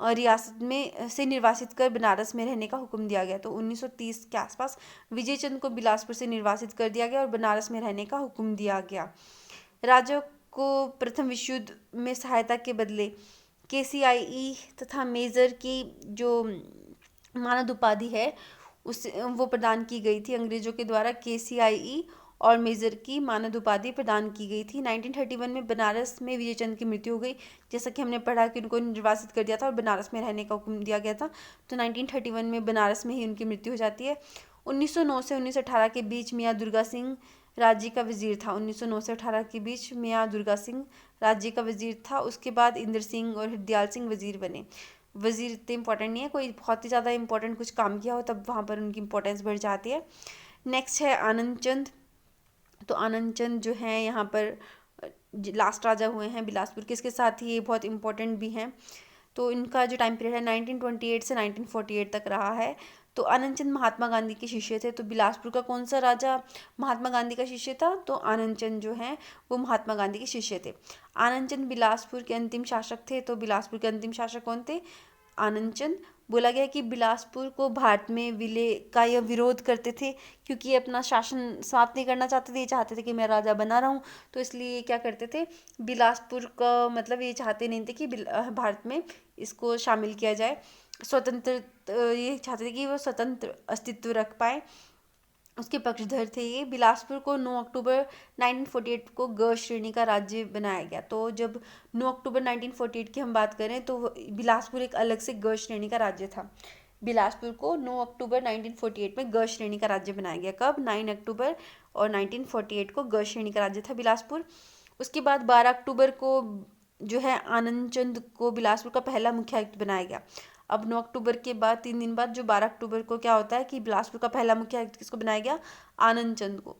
रियासत में से निर्वासित कर बनारस में रहने का हुक्म दिया गया। तो 1930 के आसपास विजयचंद को बिलासपुर से निर्वासित कर दिया गया और बनारस में रहने का हुक्म दिया गया। राजा को प्रथम विश्व युद्ध में सहायता के बदले KCIE तथा मेजर की जो मानद उपाधि है उस वो प्रदान की गई थी अंग्रेजों के द्वारा। KCIE और मेजर की मानद उपाधि प्रदान की गई थी। 1931 में बनारस में विजयचंद की मृत्यु हो गई, जैसा कि हमने पढ़ा कि उनको निर्वासित कर दिया था और बनारस में रहने का हुक्म दिया गया था। तो 1931 में बनारस में ही उनकी मृत्यु हो जाती है। 1909 से 1918 के बीच मियाँ दुर्गा सिंह राज्य का वजीर था। 1909 से 18 के बीच मियाँ दुर्गा सिंह राज्य का वजीर था। उसके बाद इंद्र सिंह और हरदयाल सिंह वजीर बने। वजीर इतने इंपॉर्टेंट नहीं है, कोई बहुत ही ज़्यादा इंपॉर्टेंट कुछ काम किया हो तब वहाँ पर उनकी इंपॉर्टेंस बढ़ जाती है। नेक्स्ट है आनंद चंद। तो आनंद चंद जो हैं यहाँ पर लास्ट राजा हुए हैं बिलासपुर के। इसके साथ ही ये बहुत इंपॉर्टेंट भी हैं। तो इनका जो टाइम पीरियड है 1928 से 1948 तक रहा है। तो आनंद चंद महात्मा गांधी के शिष्य थे। तो बिलासपुर का कौन सा राजा महात्मा गांधी का शिष्य था? तो आनंद चंद जो हैं वो महात्मा गांधी के शिष्य थे। आनंद चंद बिलासपुर के अंतिम शासक थे। तो बिलासपुर के अंतिम शासक कौन थे? आनंद चंद। बोला गया कि बिलासपुर को भारत में विलय का यह विरोध करते थे, क्योंकि ये अपना शासन समाप्त नहीं करना चाहते थे। ये चाहते थे कि मैं राजा बना रहा हूँ, तो इसलिए ये क्या करते थे, बिलासपुर का मतलब ये चाहते नहीं थे कि भारत में इसको शामिल किया जाए। स्वतंत्र ये चाहते थे कि वो स्वतंत्र अस्तित्व रख पाए, उसके पक्षधर थे ये। बिलासपुर को 9 अक्टूबर 1948 को ग श्रेणी का राज्य बनाया गया। तो जब 9 अक्टूबर 1948 की हम बात करें तो बिलासपुर एक अलग से ग श्रेणी का राज्य था। बिलासपुर को 9 अक्टूबर 1948 में ग श्रेणी का राज्य बनाया गया। कब? 9 अक्टूबर और 1948 को ग श्रेणी का राज्य था बिलासपुर। उसके बाद 12 अक्टूबर को जो है आनंद चंद को बिलासपुर का पहला मुख्य आयुक्त बनाया गया। अब 9 अक्टूबर के बाद 3 दिन बाद जो 12 अक्टूबर को क्या होता है कि बिलासपुर का पहला मुख्य आयुक्त किसको बनाया गया? आनंद चंद को।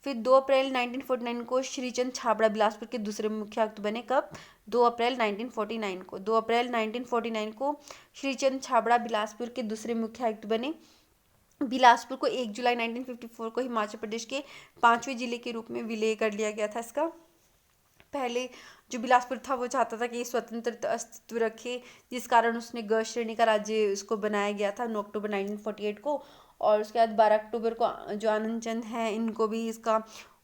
फिर 2 अप्रैल 1949 को श्रीचंद छाबड़ा बिलासपुर के दूसरे मुख्य आयुक्त बने। कब? 2 अप्रैल 1949 को। 2 अप्रैल 1949 को श्रीचंद छाबड़ा बिलासपुर के दूसरे मुख्य आयुक्त बने। बिलासपुर को 1 जुलाई 1954 को हिमाचल प्रदेश के 5वें जिले के रूप में विलय कर लिया गया था इसका। पहले जो बिलासपुर था वो चाहता था कि स्वतंत्र अस्तित्व रखे, जिस कारण उसने ग श्रेणी का राज्य उसको बनाया गया था 9 अक्टूबर 1948 को। और उसके बाद 12 अक्टूबर को जो आनंद चंद हैं इनको भी इसका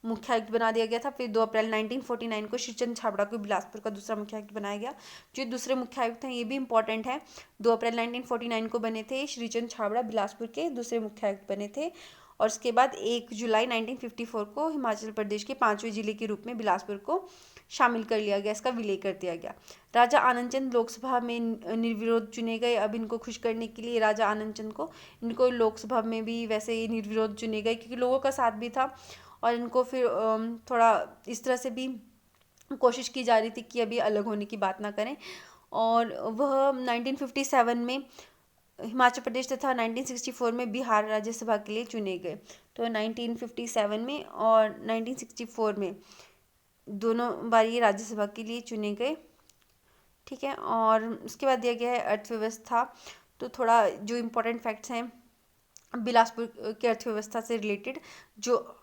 मुख्य आयुक्त बना दिया गया था। फिर 2 अप्रैल 1949 को श्रीचंद छाबड़ा को बिलासपुर का दूसरा मुख्य आयुक्त बनाया गया। जो दूसरे मुख्य आयुक्त हैं ये भी इंपॉर्टेंट है। 2 अप्रैल 1949 को बने थे श्रीचंद छाबड़ा, बिलासपुर के दूसरे मुख्य आयुक्त बने थे। और उसके बाद 1 जुलाई 1954 को हिमाचल प्रदेश के 5वें जिले के रूप में बिलासपुर को शामिल कर लिया गया, इसका विलय कर दिया गया। राजा आनंद चंद लोकसभा में निर्विरोध चुने गए। अब इनको खुश करने के लिए राजा आनंद चंद को इनको लोकसभा में भी वैसे ही निर्विरोध चुने गए, क्योंकि लोगों का साथ भी था। और इनको फिर थोड़ा इस तरह से भी कोशिश की जा रही थी कि अभी अलग होने की बात ना करें। और वह 1957 में हिमाचल प्रदेश तथा 1964 में बिहार राज्यसभा के लिए चुने गए। तो 1957 में और 1964 में दोनों बार ये राज्यसभा के लिए चुने गए। ठीक है। और उसके बाद दिया गया है अर्थव्यवस्था। तो थोड़ा जो इम्पोर्टेंट फैक्ट्स हैं बिलासपुर की अर्थव्यवस्था से रिलेटेड, जो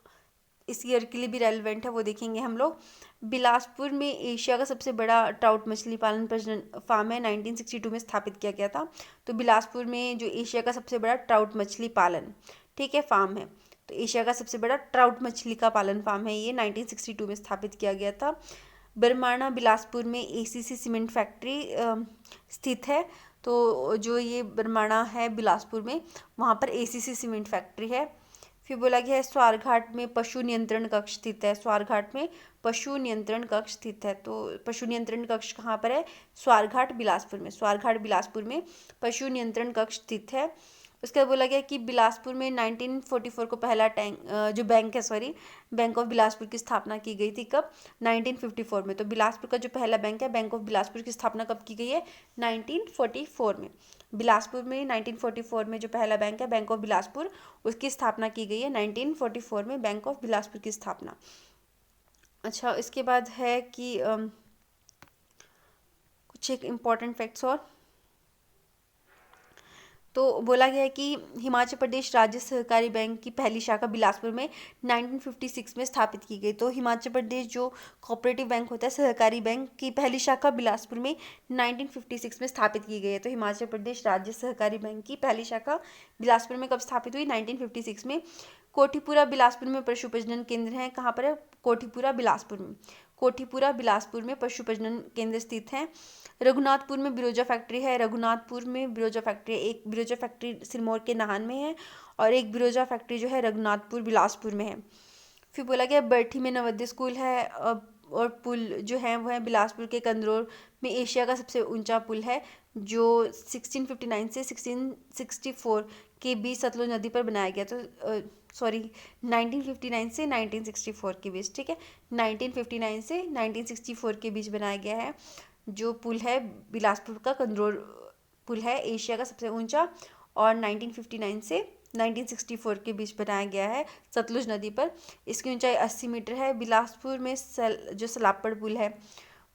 इस ईयर के लिए भी रेलिवेंट है, वो देखेंगे हम लोग। बिलासपुर में एशिया का सबसे बड़ा ट्राउट मछली पालन प्रजनन फार्म है, 1962 में स्थापित किया गया था। तो बिलासपुर में जो एशिया का सबसे बड़ा ट्राउट मछली पालन, ठीक है, फार्म है। तो एशिया का सबसे बड़ा ट्राउट मछली का पालन फार्म है ये, 1962 में स्थापित किया गया था। बरमाणा बिलासपुर में एसीसी सीमेंट फैक्ट्री स्थित है। तो जो ये बरमाणा है बिलासपुर में, वहाँ पर एसीसी सीमेंट फैक्ट्री है। फिर बोला गया है स्वारघाट में पशु नियंत्रण कक्ष स्थित है। स्वारघाट में पशु नियंत्रण कक्ष स्थित है। तो पशु नियंत्रण कक्ष कहाँ पर है? स्वारघाट बिलासपुर में। स्वारघाट बिलासपुर में पशु नियंत्रण कक्ष स्थित है। उसके बाद बोला गया कि बिलासपुर में 1944 को पहला जो बैंक है, बैंक ऑफ बिलासपुर की स्थापना की गई थी। कब? 1954 में। तो बिलासपुर का जो पहला बैंक है, बैंक ऑफ बिलासपुर की स्थापना कब की गई है? 1944 में। बिलासपुर में 1944 में जो पहला बैंक है, बैंक ऑफ बिलासपुर, उसकी स्थापना की गई है 1944 में, बैंक ऑफ बिलासपुर की स्थापना। अच्छा, इसके बाद है कि कुछ एक इम्पॉर्टेंट फैक्ट्स और। तो बोला गया है कि हिमाचल प्रदेश राज्य सहकारी बैंक की पहली शाखा बिलासपुर में 1956 में स्थापित की गई। तो हिमाचल प्रदेश जो कोऑपरेटिव बैंक होता है, सहकारी बैंक की पहली शाखा बिलासपुर में 1956 में स्थापित की गई है। तो हिमाचल प्रदेश राज्य सहकारी बैंक की पहली शाखा बिलासपुर में कब स्थापित हुई? 1956 में। कोठीपुरा बिलासपुर में पशु प्रजनन केंद्र है। कहाँ पर है? कोठीपुरा बिलासपुर में। कोठीपुरा बिलासपुर में पशु प्रजनन केंद्र स्थित है। रघुनाथपुर में बिरोजा फैक्ट्री है। रघुनाथपुर में बिरोजा फैक्ट्री, एक बिरोजा फैक्ट्री सिरमौर के नाहन में है और एक बिरोजा फैक्ट्री जो है रघुनाथपुर बिलासपुर में है। फिर बोला गया बरठी में नवोदय स्कूल है। और पुल जो है वो है बिलासपुर के कंदरौर में एशिया का सबसे ऊंचा पुल है, जो 1659 से 1664 के बीच सतलुज नदी पर बनाया गया। तो 1959 से 1964 के बीच, ठीक है, 1959 से 1964 के बीच बनाया गया है। जो पुल है बिलासपुर का कंदरौर पुल है, एशिया का सबसे ऊंचा, और 1959 से 1964 के बीच बनाया गया है सतलुज नदी पर। इसकी ऊंचाई 80 मीटर है। बिलासपुर में जो सलापड़ पुल है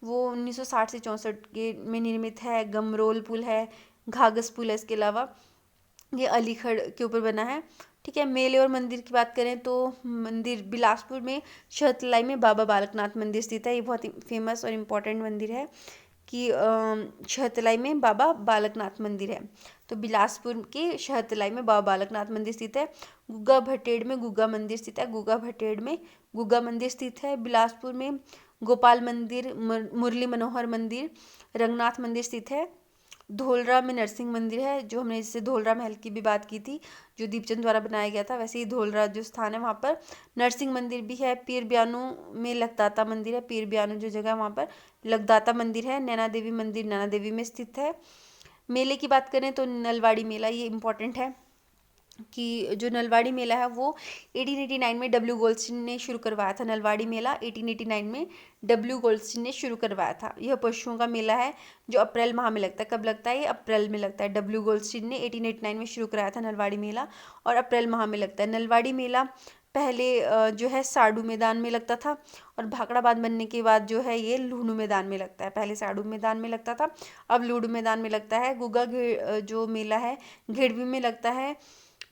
वो 1960 से 64 के में निर्मित है। गमरोल पुल है, घाघस पुल है, इसके अलावा ये अलीगढ़ के ऊपर बना है। ठीक है, मेले और मंदिर की बात करें तो मंदिर बिलासपुर में शहतलाई में बाबा बालकनाथ मंदिर स्थित है। ये बहुत ही फेमस और इम्पोर्टेंट मंदिर है कि शहतलाई में बाबा बालकनाथ मंदिर है। तो बिलासपुर के शहतलाई में बाबा बालकनाथ मंदिर स्थित है। गुग्गा भटेड़ में गुग्गा मंदिर स्थित है। गुग्गा भटेड़ में गुग्गा मंदिर स्थित है। बिलासपुर में गोपाल मंदिर, मुरली मनोहर मंदिर, रंगनाथ मंदिर स्थित है। धोलरा में नरसिंह मंदिर है, जो हमने जैसे धोलरा महल की भी बात की थी जो दीपचंद द्वारा बनाया गया था, वैसे ही धोलरा जो स्थान है वहाँ पर नरसिंह मंदिर भी है। पीर ब्यानू में लगदाता मंदिर है। पीर ब्यानू जो जगह है वहाँ पर लगदाता मंदिर है। नैना देवी मंदिर नैना देवी में स्थित है। मेले की बात करें तो नलवाड़ी मेला, ये इम्पोर्टेंट है कि जो नलवाड़ी मेला है वो 1889 में डब्ल्यू गोल्डस्टीन ने शुरू करवाया था। नलवाड़ी मेला 1889 में डब्ल्यू गोल्डस्टीन ने शुरू करवाया था। यह पशुओं का मेला है जो अप्रैल माह में लगता है। कब लगता है? ये अप्रैल में लगता है। डब्ल्यू गोल्डस्टीन ने 1889 में शुरू कराया था नलवाड़ी मेला और अप्रैल माह में लगता है। नलवाड़ी मेला पहले जो है साडू मैदान में लगता था और भाखड़ा बांध बनने के बाद जो है ये लूणू मैदान में लगता है। पहले साडू मैदान में लगता था, अब लूणू मैदान में लगता है। गुग्गा जो मेला है घेड़वी में लगता है।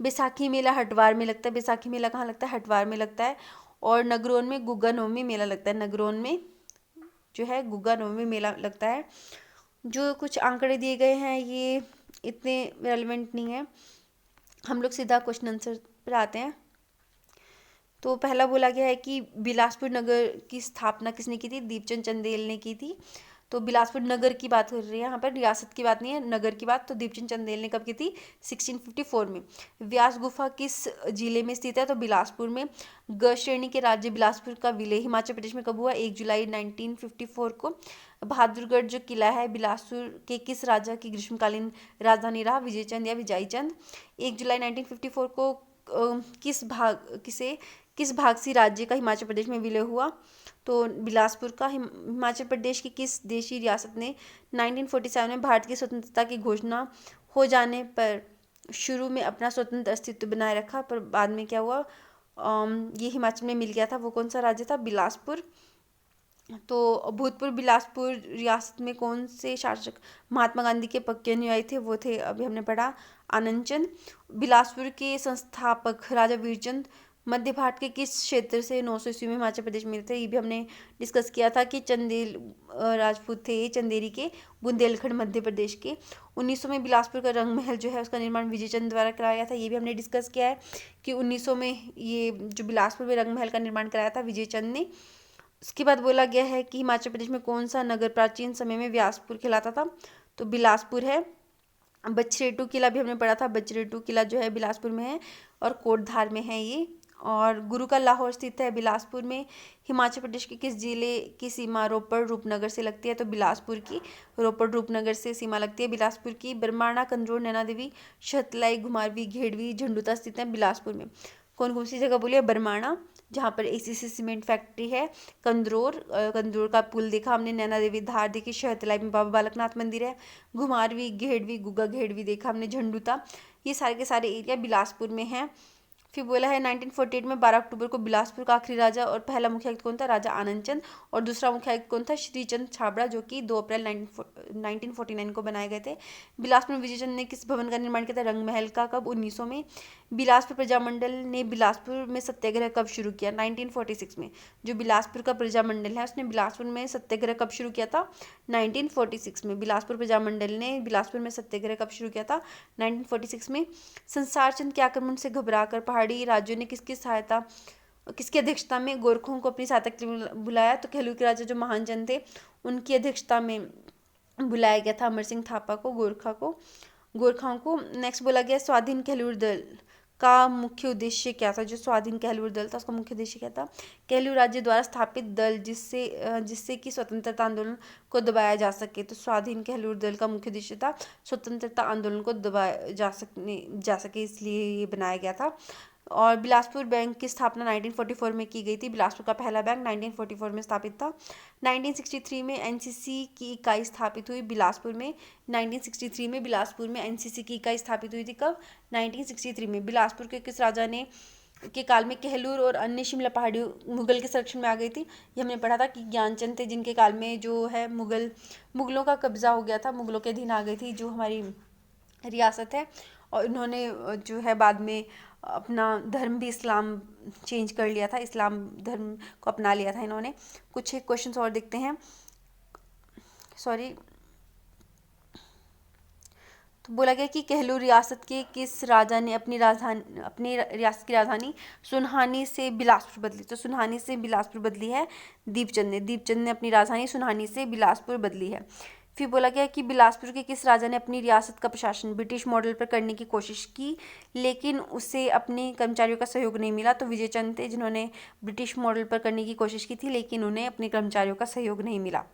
बैसाखी मेला हटवार में लगता है। बैसाखी मेला कहाँ लगता है? हटवार में लगता है। और नगरोन में गुग्गा नवमी मेला लगता है। नगरोन में जो है गुग्गा नवमी मेला लगता है। जो कुछ आंकड़े दिए गए हैं ये इतने रेलिवेंट नहीं है। हम लोग सीधा क्वेश्चन आंसर पर आते हैं। तो पहला बोला गया है कि बिलासपुर नगर की स्थापना किसने की थी? दीपचंद चंदेल ने की थी। तो बिलासपुर नगर की बात हो रही है यहाँ पर, रियासत की बात नहीं है, नगर की बात। तो दीपचंद चंदेल ने कब की थी? 1654 में। व्यास गुफा किस जिले में स्थित है? तो बिलासपुर में। ग श्रेणी के राज्य बिलासपुर का विलय हिमाचल प्रदेश में कब हुआ? 1 जुलाई 1954 को। बहादुरगढ़ जो किला है बिलासपुर के किस राजा की ग्रीष्मकालीन राजधानी रहा? विजयचंद या विजयचंद। 1 जुलाई 1954 को किस भाग से राज्य का हिमाचल प्रदेश में विलय हुआ? तो बिलासपुर का। हिमाचल प्रदेश की किस देशी रियासत ने 1947 में भारत की स्वतंत्रता की घोषणा हो जाने पर शुरू में अपना स्वतंत्र अस्तित्व बनाए रखा, पर बाद में क्या हुआ? ये हिमाचल में मिल गया था। वो कौन सा राज्य था? बिलासपुर। तो भूतपूर्व बिलासपुर रियासत में कौन से शासक महात्मा गांधी के पक्के अनुयायी थे? वो थे, अभी हमने पढ़ा, आनंद चंद। बिलासपुर के संस्थापक राजा वीरचंद मध्य भारत के किस क्षेत्र से 900 ईस्वी में हिमाचल प्रदेश में थे? ये भी हमने डिस्कस किया था कि चंदेल राजपूत थे ये, चंदेरी के, बुंदेलखंड मध्य प्रदेश के। 1900 में बिलासपुर का रंग महल जो है उसका निर्माण विजयचंद द्वारा कराया गया था। ये भी हमने डिस्कस किया है कि 1900 में ये जो बिलासपुर में रंग महल का निर्माण कराया था विजयचंद ने। उसके बाद बोला गया है कि हिमाचल प्रदेश में कौन सा नगर प्राचीन समय में व्यासपुर कहलाता था? तो बिलासपुर है। बछरेटू किला भी हमने पढ़ा था। बछरेटू किला जो है बिलासपुर में है और कोटधार में है ये। और गुरु का लाहौर स्थित है बिलासपुर में। हिमाचल प्रदेश के किस जिले की सीमा रोपड़ रूपनगर से लगती है? तो बिलासपुर की रोपड़ रूपनगर से सीमा लगती है बिलासपुर की। बरमाणा, कंदरोड़, नैना देवी, शहतलाई, घुमारवी, घेड़वी, झंडूता स्थित है बिलासपुर में। कौन कौन सी जगह बोलिए? बरमाणा, जहाँ पर एसीसी सीमेंट फैक्ट्री है। कंदरोड़ का पुल देखा हमने। नैना देवी धार देखी। शहतलाई में बाबा बालकनाथ मंदिर है। घुमारवी, घेड़वी, गुग्गा घेड़वी देखा हमने। झंडूता, ये सारे के सारे एरिया बिलासपुर में हैं। फिर बोला है 1948 में 12 अक्टूबर को बिलासपुर का आखिरी राजा और पहला मुखियायुक्त कौन था? राजा आनंद चंद। और दूसरा मुखियायुक्त कौन था? श्रीचंद छाबड़ा, जो कि 2 अप्रैल 1949 को बनाए गए थे। बिलासपुर में विजयचंद ने किस भवन का निर्माण किया था? रंग महल का। कब? 1900 में। बिलासपुर प्रजामंडल ने बिलासपुर में सत्याग्रह कब शुरू किया? 1946 में। जो बिलासपुर का प्रजामंडल है उसने बिलासपुर में सत्याग्रह कब शुरू किया था? 1946 में। बिलासपुर प्रजामंडल ने बिलासपुर में सत्याग्रह कब शुरू किया था? 1946 में। संसार चंद के आक्रमण से घबराकर पहाड़ी राज्यों ने किसकी अध्यक्षता में गोरखों को अपनी सहायता के लिए बुलाया? तो कहलूर के राजा जो महान चंद थे उनकी अध्यक्षता में बुलाया गया था अमर सिंह थापा को, गोरखाओं को। नेक्स्ट बोला गया स्वाधीन कहलूर दल का मुख्य उद्देश्य क्या था? जो स्वाधीन कहलूर दल था उसका मुख्य उद्देश्य क्या था? कहलूर राज्य द्वारा स्थापित दल जिससे कि स्वतंत्रता आंदोलन को दबाया जा सके। तो स्वाधीन कहलूर दल का मुख्य उद्देश्य था स्वतंत्रता आंदोलन को दबाया जा सके, इसलिए ये बनाया गया था। और बिलासपुर बैंक की स्थापना 1944 में की गई थी। बिलासपुर का पहला बैंक 1944 में स्थापित था। 1963 में एनसीसी की इकाई स्थापित हुई बिलासपुर में। 1963 में बिलासपुर में एनसीसी की इकाई स्थापित हुई थी। कब? 1963 में। बिलासपुर के किस राजा ने के काल में कहलूर और अन्य शिमला पहाड़ियों मुगल के संरक्षण में आ गई थी। ये हमने पढ़ा था कि ज्ञानचंद थे जिनके काल में जो है मुगलों का कब्जा हो गया था, मुगलों के अधीन आ गई थी जो हमारी रियासत है। और इन्होंने जो है बाद में अपना धर्म भी इस्लाम चेंज कर लिया था, इस्लाम धर्म को अपना लिया था इन्होंने। कुछ एक क्वेश्चंस और देखते हैं। सॉरी, तो बोला गया कि कहलूर रियासत के किस राजा ने अपनी रियासत की राजधानी सुनहानी से बिलासपुर बदली। तो सुनहानी से बिलासपुर बदली है दीपचंद ने अपनी राजधानी सुनहानी से बिलासपुर बदली है। फिर बोला गया कि बिलासपुर के किस राजा ने अपनी रियासत का प्रशासन ब्रिटिश मॉडल पर करने की कोशिश की, लेकिन उसे अपने कर्मचारियों का सहयोग नहीं मिला। तो विजयचंद थे जिन्होंने ब्रिटिश मॉडल पर करने की कोशिश की थी, लेकिन उन्हें अपने कर्मचारियों का सहयोग नहीं मिला।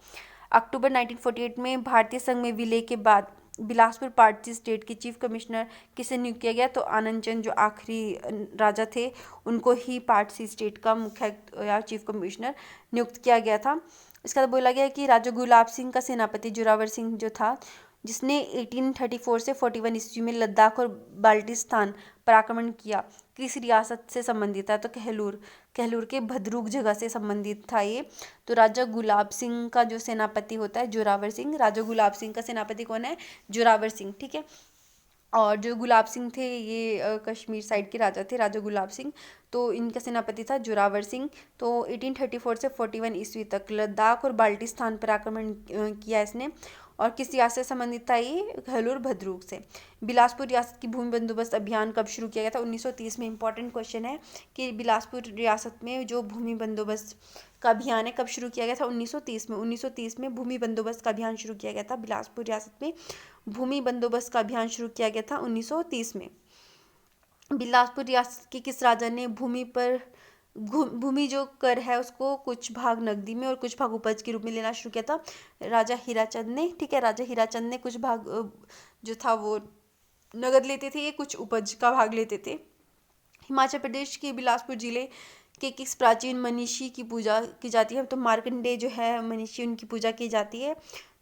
अक्टूबर 1948 में भारतीय संघ में विलय के बाद बिलासपुर पार्टी स्टेट के चीफ कमिश्नर किसे नियुक्त किया गया। तो आनंद चंद जो आखिरी राजा थे उनको ही पार्टी स्टेट का मुख्य या चीफ कमिश्नर नियुक्त किया गया था। इसका बोला गया कि राजा गुलाब सिंह का सेनापति जोरावर सिंह जो था, जिसने 1834 से 41 ईस्वी में लद्दाख और बाल्टिस्तान पर आक्रमण किया, किस रियासत से संबंधित था। तो कहलूर के भद्रुक जगह से संबंधित था ये। तो राजा गुलाब सिंह का जो सेनापति होता है जोरावर सिंह, राजा गुलाब सिंह का सेनापति कौन है, जोरावर सिंह, ठीक है। और जो गुलाब सिंह थे ये कश्मीर साइड के राजा थे, राजा गुलाब सिंह। तो इनका सेनापति था जोरावर सिंह। तो 1834 से 41 ईस्वी तक लद्दाख और बाल्टिस्तान पर आक्रमण किया इसने। और किस रियासत से संबंधित था ये, कहलूर भद्रुक से। बिलासपुर रियासत की भूमि बंदोबस्त अभियान कब शुरू किया गया था। 1930 में। इंपॉर्टेंट क्वेश्चन है कि बिलासपुर रियासत में जो भूमि बंदोबस्त का अभियान है कब शुरू किया गया था। 1930 में। 1930 में भूमि बंदोबस्त का अभियान शुरू किया गया था। बिलासपुर रियासत में भूमि बंदोबस्त का अभियान शुरू किया गया था 1930 में। बिलासपुर रियासत के किस राजा ने भूमि जो कर है उसको कुछ भाग नकदी में और कुछ भाग उपज के रूप में लेना शुरू किया था। राजा हीराचंद ने, ठीक है। राजा हीराचंद ने कुछ भाग जो था वो नगद लेते थे, ये कुछ उपज का भाग लेते थे। हिमाचल प्रदेश के बिलासपुर जिले के किस प्राचीन मनीषी की पूजा की जाती है। तो मार्कंडेय जो है मनीषी, उनकी पूजा की जाती है।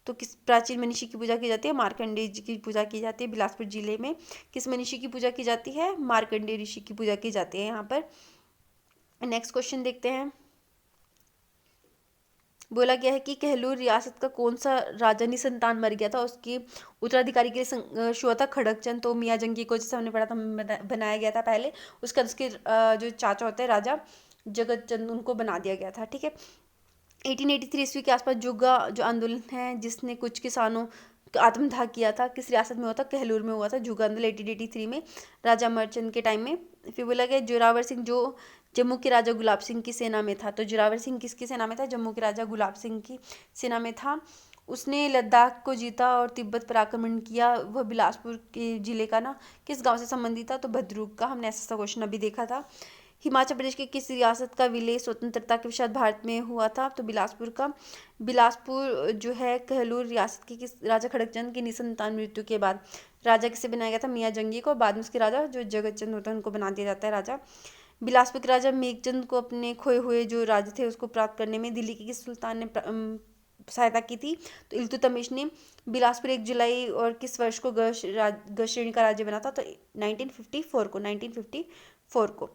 तो किस प्राचीन मनीषी की पूजा की जाती है, मार्कंडेय जी की पूजा की जाती है। बिलासपुर जिले में किस मनीषी की पूजा की जाती है, मार्कंडेय ऋषि की पूजा की जाती है यहाँ पर। नेक्स्ट क्वेश्चन देखते हैं। बोला गया है कि कहलूर रियासत का कौन सा राजा निसंतान मर गया था, उसके उत्तराधिकारी के लिए शो था खड़गचंद। तो मियाँ जंगी को, जैसे हमने पढ़ा था, बनाया गया था पहले। उसके बाद उसके जो चाचा होते हैं राजा जगत चंद, उनको बना दिया गया था, ठीक है। 1883 ईस्वी के आसपास जुग्गा जो आंदोलन है जिसने कुछ किसानों आत्मदाह किया था, किस रियासत में हुआ था, कहलूर में हुआ था। जुग्गा आंदोलन 1883 में राजा अमरचंद के टाइम में। फिर बोला गया जोरावर सिंह जो जम्मू के राजा गुलाब सिंह की सेना में था। तो जोरावर सिंह किसकी सेना में था, जम्मू के राजा गुलाब सिंह की सेना में था। उसने लद्दाख को जीता और तिब्बत पर आक्रमण किया। वह बिलासपुर के जिले का ना किस गांव से संबंधित था, तो भद्रुक का। हमने ऐसा क्वेश्चन अभी देखा था। हिमाचल प्रदेश के किस रियासत का विलय स्वतंत्रता के पश्चात भारत में हुआ था, तो बिलासपुर का। बिलासपुर जो है कहलूर रियासत के किस राजा खड़गचंद की निसंतान मृत्यु के बाद राजा किसे बनाया गया था, मियाँ जंगी को। बाद में उसके राजा जो जगतचंद होता है उनको बना दिया जाता है राजा। बिलासपुर के राजा मेघचंद को अपने खोए हुए जो राज्य थे उसको प्राप्त करने में दिल्ली के किस सुल्तान ने सहायता की थी, तो इल्तुतमिश ने। बिलासपुर 1 जुलाई और किस वर्ष को ग श्रेणी का राज्य बना था, तो 1954 को।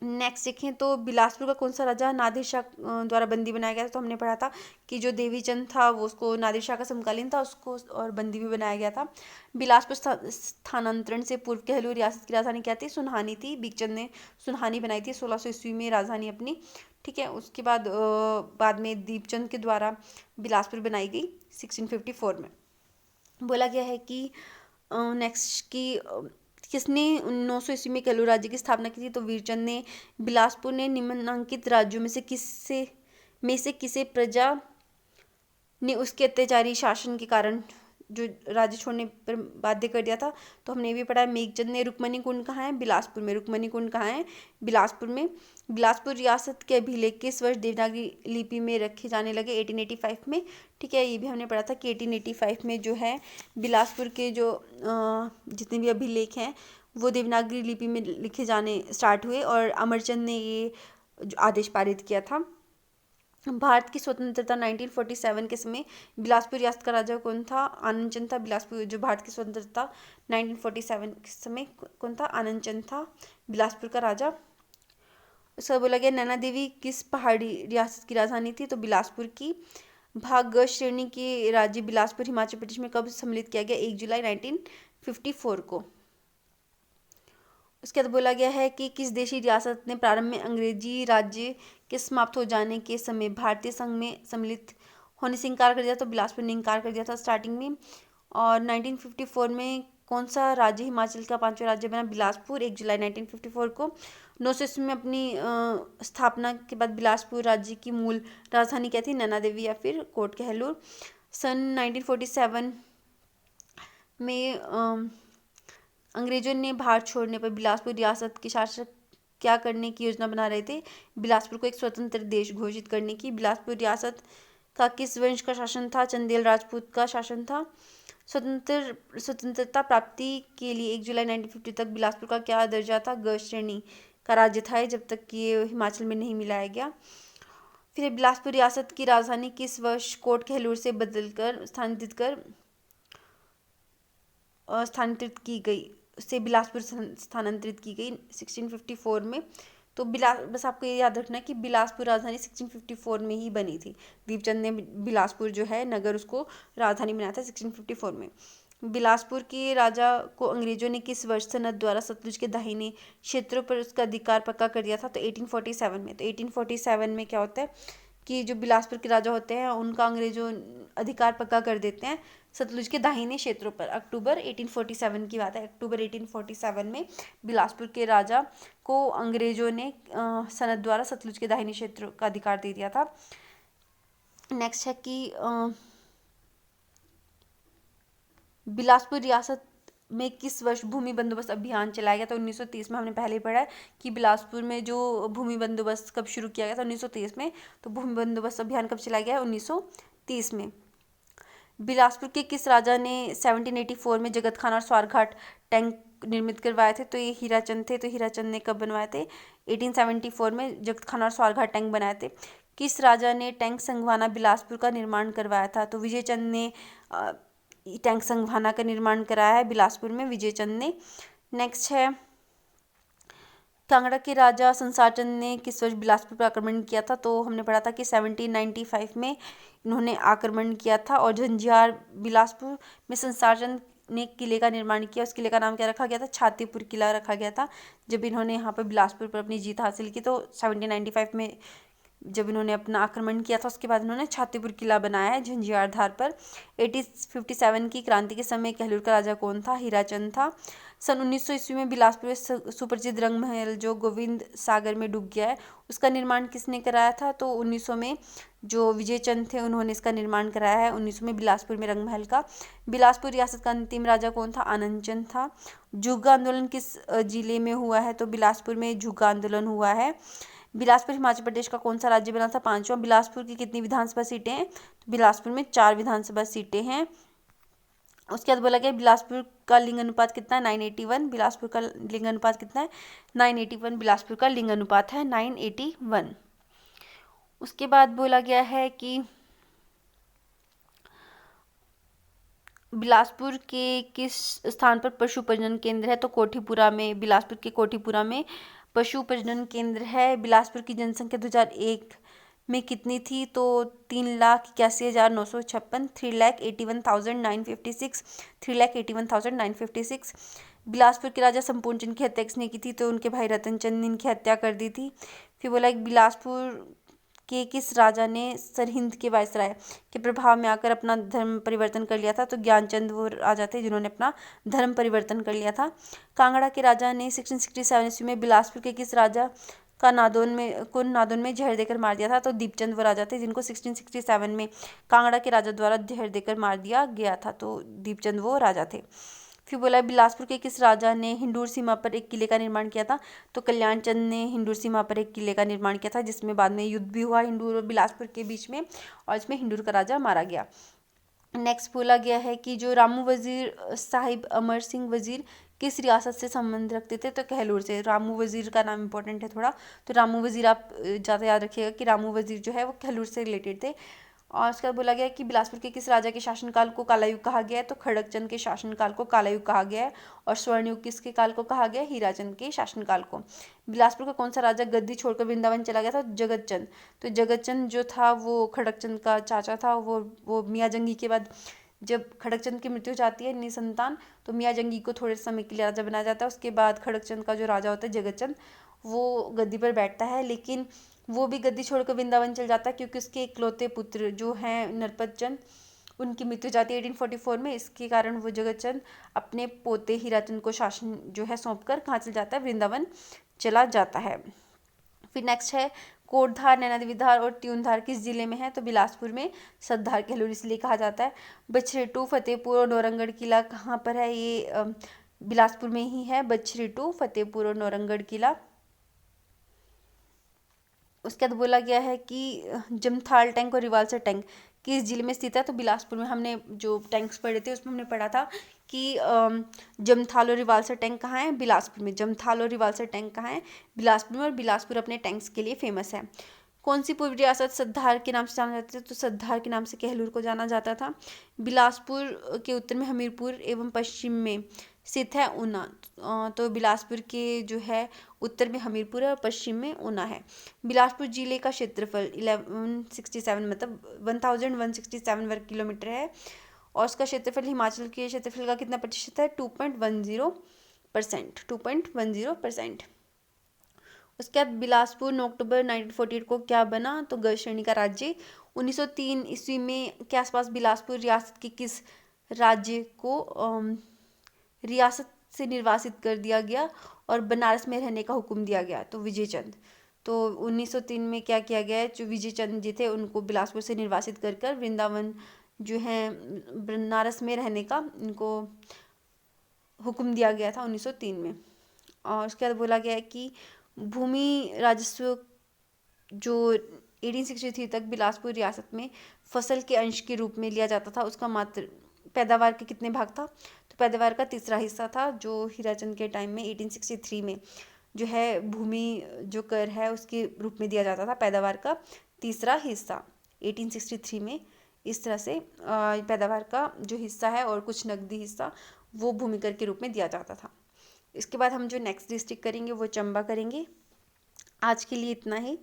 नेक्स्ट देखें तो बिलासपुर का कौन सा राजा नादिर शाह द्वारा बंदी बनाया गया था। तो हमने पढ़ा था कि जो देवीचंद था वो उसको नादिर शाह का समकालीन था, उसको और बंदी भी बनाया गया था। बिलासपुर स्थानांतरण से पूर्व कहलूर रियासत की राजधानी क्या थी, सुनहानी थी। बीकचंद ने सुनहानी बनाई थी 1600 ईस्वी में राजधानी अपनी, ठीक है। उसके बाद में दीपचंद के द्वारा बिलासपुर बनाई गई 1654 में। बोला गया है कि नेक्स्ट की किसने 900 ईस्वी में कहलूर राज्य की स्थापना की थी, तो वीरचंद ने। बिलासपुर ने निम्नलिखित राज्यों में से किसे प्रजा ने उसके अत्याचारी शासन के कारण जो राज्य छोड़ने पर बाध्य कर दिया था, तो हमने भी पढ़ा है। मेघचंद ने। रुक्मणी कुंड कहाँ है, बिलासपुर में। रुक्मणी कुंड कहाँ है, बिलासपुर में। बिलासपुर रियासत के अभिलेख किस वर्ष देवनागरी लिपि में रखे जाने लगे, 1885 में, ठीक है। ये भी हमने पढ़ा था कि 1885 में जो है बिलासपुर के जो जितने भी अभिलेख हैं वो देवनागरी लिपि में लिखे जाने स्टार्ट हुए और अमरचंद ने ये जो आदेश पारित किया था। भारत की स्वतंत्रता 1947 के समय बिलासपुर रियासत का राजा कौन था? आनंद चंद था। बिलासपुर जो भारत की स्वतंत्रता 1947 के समय कौन था? आनंद चंद था बिलासपुर का राजा। उसका बोला गया नैना देवी किस पहाड़ी रियासत की राजधानी थी? तो बिलासपुर की। भाग ग श्रेणी के राज्य बिलासपुर हिमाचल प्रदेश में कब सम्मिलित किया गया? 1 जुलाई 1954 को। उसके बाद बोला गया है कि किस देशी रियासत ने प्रारंभ में अंग्रेजी राज्य के समाप्त हो जाने के समय भारतीय संघ में सम्मिलित होने से इनकार कर दिया? तो बिलासपुर ने इनकार कर दिया था स्टार्टिंग में। और 1954 में कौन सा राज्य हिमाचल का पांचवा राज्य बना? बिलासपुर, 1 जुलाई 1954 को। 900 ईस्वी में अपनी स्थापना के बाद बिलासपुर राज्य की मूल राजधानी क्या थी? नैना देवी या फिर कोट कहलूर। सन 1947 में अंग्रेजों ने भारत छोड़ने पर बिलासपुर रियासत के शासक क्या करने की योजना बना रहे थे? बिलासपुर को एक स्वतंत्र देश घोषित करने की। बिलासपुर रियासत का किस वंश का शासन था? चंदेल राजपूत का शासन था। स्वतंत्रता प्राप्ति के लिए 1 जुलाई 1950 तक बिलासपुर का क्या दर्जा था? ग श्रेणी का राज्य था जब तक कि ये हिमाचल में नहीं मिलाया गया। फिर बिलासपुर रियासत की राजधानी किस वर्ष कोट कहलूर से बदलकर स्थानांतरित की गई? उससे बिलासपुर स्थानांतरित की गई 1654 में। तो बस आपको ये याद रखना है कि बिलासपुर राजधानी 1654 में ही बनी थी। दीपचंद ने बिलासपुर जो है नगर उसको राजधानी बनाया था 1654 में। बिलासपुर के राजा को अंग्रेजों ने किस वर्ष सनद द्वारा सतलुज के दाहिने क्षेत्रों पर उसका अधिकार पक्का कर दिया था? तो 1847 में। तो 1847 में क्या होता है कि जो बिलासपुर के राजा होते हैं उनका अंग्रेजों अधिकार पक्का कर देते हैं सतलुज के दाहिने क्षेत्रों पर। अक्टूबर 1847 की बात है। अक्टूबर 1847 में बिलासपुर के राजा को अंग्रेजों ने सनद द्वारा सतलुज के दाहिने क्षेत्र का अधिकार दे दिया था। नेक्स्ट है कि बिलासपुर रियासत में किस वर्ष भूमि बंदोबस्त अभियान चलाया गया? तो 1930 में। हमने पहले ही पढ़ा है कि बिलासपुर में जो भूमि बंदोबस्त कब शुरू किया गया था? 1930 में। तो भूमि बंदोबस्त अभियान कब चलाया गया है? 1930 में। बिलासपुर के किस राजा ने 1784 में जगत खान और स्वारघाट टैंक निर्मित करवाए थे? तो ये हीराचंद थे। तो हीराचंद ने कब बनवाए थे? 1874 में जगत खान और स्वारघाट टैंक बनाए थे। किस राजा ने टैंक संघवाना बिलासपुर का निर्माण करवाया था? तो विजयचंद ने टैंक संघवाना का निर्माण कराया है बिलासपुर में, विजयचंद ने। नेक्स्ट है कांगड़ा के राजा संसार चंद ने किस वर्ष बिलासपुर पर आक्रमण किया था? तो हमने पढ़ा था कि 1795 में इन्होंने आक्रमण किया था। और झंझार बिलासपुर में संसार चंद ने किले का निर्माण किया। उस किले का नाम क्या रखा गया था? छातीपुर किला रखा गया था जब इन्होंने यहाँ पर बिलासपुर पर अपनी जीत हासिल की। तो 1795 में जब इन्होंने अपना आक्रमण किया था उसके बाद इन्होंने छातीपुर किला बनाया है झंझार धार पर। 1857 की क्रांति के समय कहलूर का राजा कौन था? हीराचंद था। सन 1900 ईस्वी में बिलासपुर में सुप्रसिद्ध रंग महल जो गोविंद सागर में डूब गया है उसका निर्माण किसने कराया था? तो 1900 में जो विजयचंद थे उन्होंने इसका निर्माण कराया है 1900 में बिलासपुर में रंग महल का। बिलासपुर रियासत का अंतिम राजा कौन था? आनंद चंद था। जुग्गा आंदोलन किस जिले में हुआ है? तो बिलासपुर में जुग्गा आंदोलन हुआ है। बिलासपुर हिमाचल प्रदेश का कौन सा राज्य बना था? पांचवा। बिलासपुर की कितनी विधानसभा सीटें हैं? तो बिलासपुर में 4 विधानसभा सीटें हैं। उसके बाद बोला गया बिलासपुर का लिंग अनुपात कितना है? 981। बिलासपुर का लिंग अनुपात कितना है? 981 बिलासपुर का लिंग अनुपात है 981। उसके बाद बोला गया है कि बिलासपुर के किस स्थान पर पशु प्रजनन केंद्र है? तो कोठीपुरा में। बिलासपुर के कोठीपुरा में पशु प्रजनन केंद्र है। बिलासपुर की जनसंख्या 2001 में कितनी थी? तो 3,81,956, 3,81,956, 3,81,956। बिलासपुर के राजा संपूर्ण चंद की हत्या किसने की थी? तो उनके भाई रतन चंद ने इनकी हत्या कर दी थी। फिर बोला बिलासपुर के किस राजा ने सरहिंद के वायसराय के प्रभाव में आकर अपना धर्म परिवर्तन कर लिया था? तो ज्ञानचंद वो राजा थे जिन्होंने अपना धर्म परिवर्तन कर लिया था। कांगड़ा के राजा ने 1667 ईस्वी में बिलासपुर के किस राजा का नादौन में जहर देकर मार दिया था? तो दीपचंद वो राजा थे जिनको 1667 में कांगड़ा के राजा द्वारा जहर देकर मार दिया गया था। तो दीपचंद वो राजा थे। फिर बोला बिलासपुर के किस राजा ने हिंडूर सीमा पर एक किले का निर्माण किया था? तो कल्याण चंद ने हिंडूर सीमा पर एक किले का निर्माण किया था जिसमें बाद में युद्ध भी हुआ हिंडूर और बिलासपुर के बीच में और इसमें हिंडूर का राजा मारा गया। नेक्स्ट बोला गया है कि जो रामू वजीर साहिब अमर सिंह वजीर किस रियासत से संबंध रखते थे, तो कहलूर से। रामू वजीर का नाम इंपॉर्टेंट है थोड़ा, तो रामू वजीर आप ज़्यादा याद रखिएगा कि रामू वजीर जो है वो कहलूर से रिलेटेड थे। और उसके बाद बोला गया कि बिलासपुर के किस राजा के शासनकाल को काला युग कहा गया है, तो खड़गचंद के शासनकाल को काला युग कहा गया है। और स्वर्ण युग किसके काल को कहा गया है, हीराचंद के शासनकाल को। बिलासपुर का कौन सा राजा गद्दी छोड़कर वृंदावन चला गया था, जगतचंद। तो जगतचंद जो था वो खड़गचंद का चाचा था। वो मियाँ जंगी के बाद जब खड़गचंद की मृत्यु हो जाती है निसंतान, तो मियाँ जंगी को थोड़े समय के लिए राजा बनाया जाता है। उसके बाद खड़गचंद का जो राजा होता है जगतचंद, वो गद्दी पर बैठता है, लेकिन वो भी गद्दी छोड़कर वृंदावन चल जाता है क्योंकि उसके इकलौते पुत्र जो हैं नरपत चंद, उनकी मृत्यु हो जाती है 1844 में। इसके कारण वो जगतचंद अपने पोते हीराचंद को शासन जो है सौंप कर कहाँ चल जाता है, वृंदावन चला जाता है। फिर नेक्स्ट है कोटधार, नैनादेवीधार और त्यूनधार किस जिले में है, तो बिलासपुर में। सद्धार कहलूर इसलिए कहा जाता है। बछरेटू, फतेहपुर और नौरंगढ़ किला कहाँ पर है, ये बिलासपुर में ही है। बछरेटू, फतेहपुर और नौरंगढ़ किला। उसके बाद बोला गया है कि जमथाल टैंक और रिवाल्सर टैंक किस जिले में स्थित है, तो बिलासपुर में। हमने जो टैंक्स पढ़े थे उसमें हमने पढ़ा था कि जमथाल और रिवाल्सर टैंक कहाँ है, बिलासपुर में। जमथाल और रिवाल्सर टैंक कहाँ है, बिलासपुर में। और बिलासपुर अपने टैंक्स के लिए फेमस है। कौन सी पूर्वी रियासत सद्धार के नाम से जाना जाता है, तो सद्धार के नाम से कहलूर को जाना जाता था। बिलासपुर के उत्तर में हमीरपुर एवं पश्चिम में स्थित है ऊना। तो बिलासपुर के जो है उत्तर में हमीरपुर है और पश्चिम में ऊना है। बिलासपुर जिले का क्षेत्रफल 1167 मतलब 1167 वर्ग किलोमीटर है। और उसका क्षेत्रफल हिमाचल के क्षेत्रफल का कितना प्रतिशत है, 2.10%। 2.10%। उसके बाद बिलासपुर 9 अक्टूबर 1948 को क्या बना, तो ग श्रेणी का राज्य। 1903 ईस्वी में के आसपास बिलासपुर रियासत के किस राज्य को रियासत से निर्वासित कर दिया गया और बनारस में रहने का हुक्म दिया गया, तो विजयचंद। तो 1903 में क्या किया गया है, जो विजयचंद जी थे उनको बिलासपुर से निर्वासित कर कर वृंदावन जो है बनारस में रहने का इनको हुक्म दिया गया था 1903 में। और उसके बाद बोला गया है कि भूमि राजस्व जो 1863 तक बिलासपुर रियासत में फसल के अंश के रूप में लिया जाता था, उसका मात्र पैदावार के कितने भाग था, तो पैदावार का तीसरा हिस्सा था, जो हीराचंद के टाइम में 1863 में जो है भूमि जो कर है उसके रूप में दिया जाता था, पैदावार का तीसरा हिस्सा 1863 में। इस तरह से पैदावार का जो हिस्सा है और कुछ नकदी हिस्सा वो भूमि कर के रूप में दिया जाता था। इसके बाद हम जो नेक्स्ट डिस्ट्रिक्ट करेंगे वो चंबा करेंगे। आज के लिए इतना ही।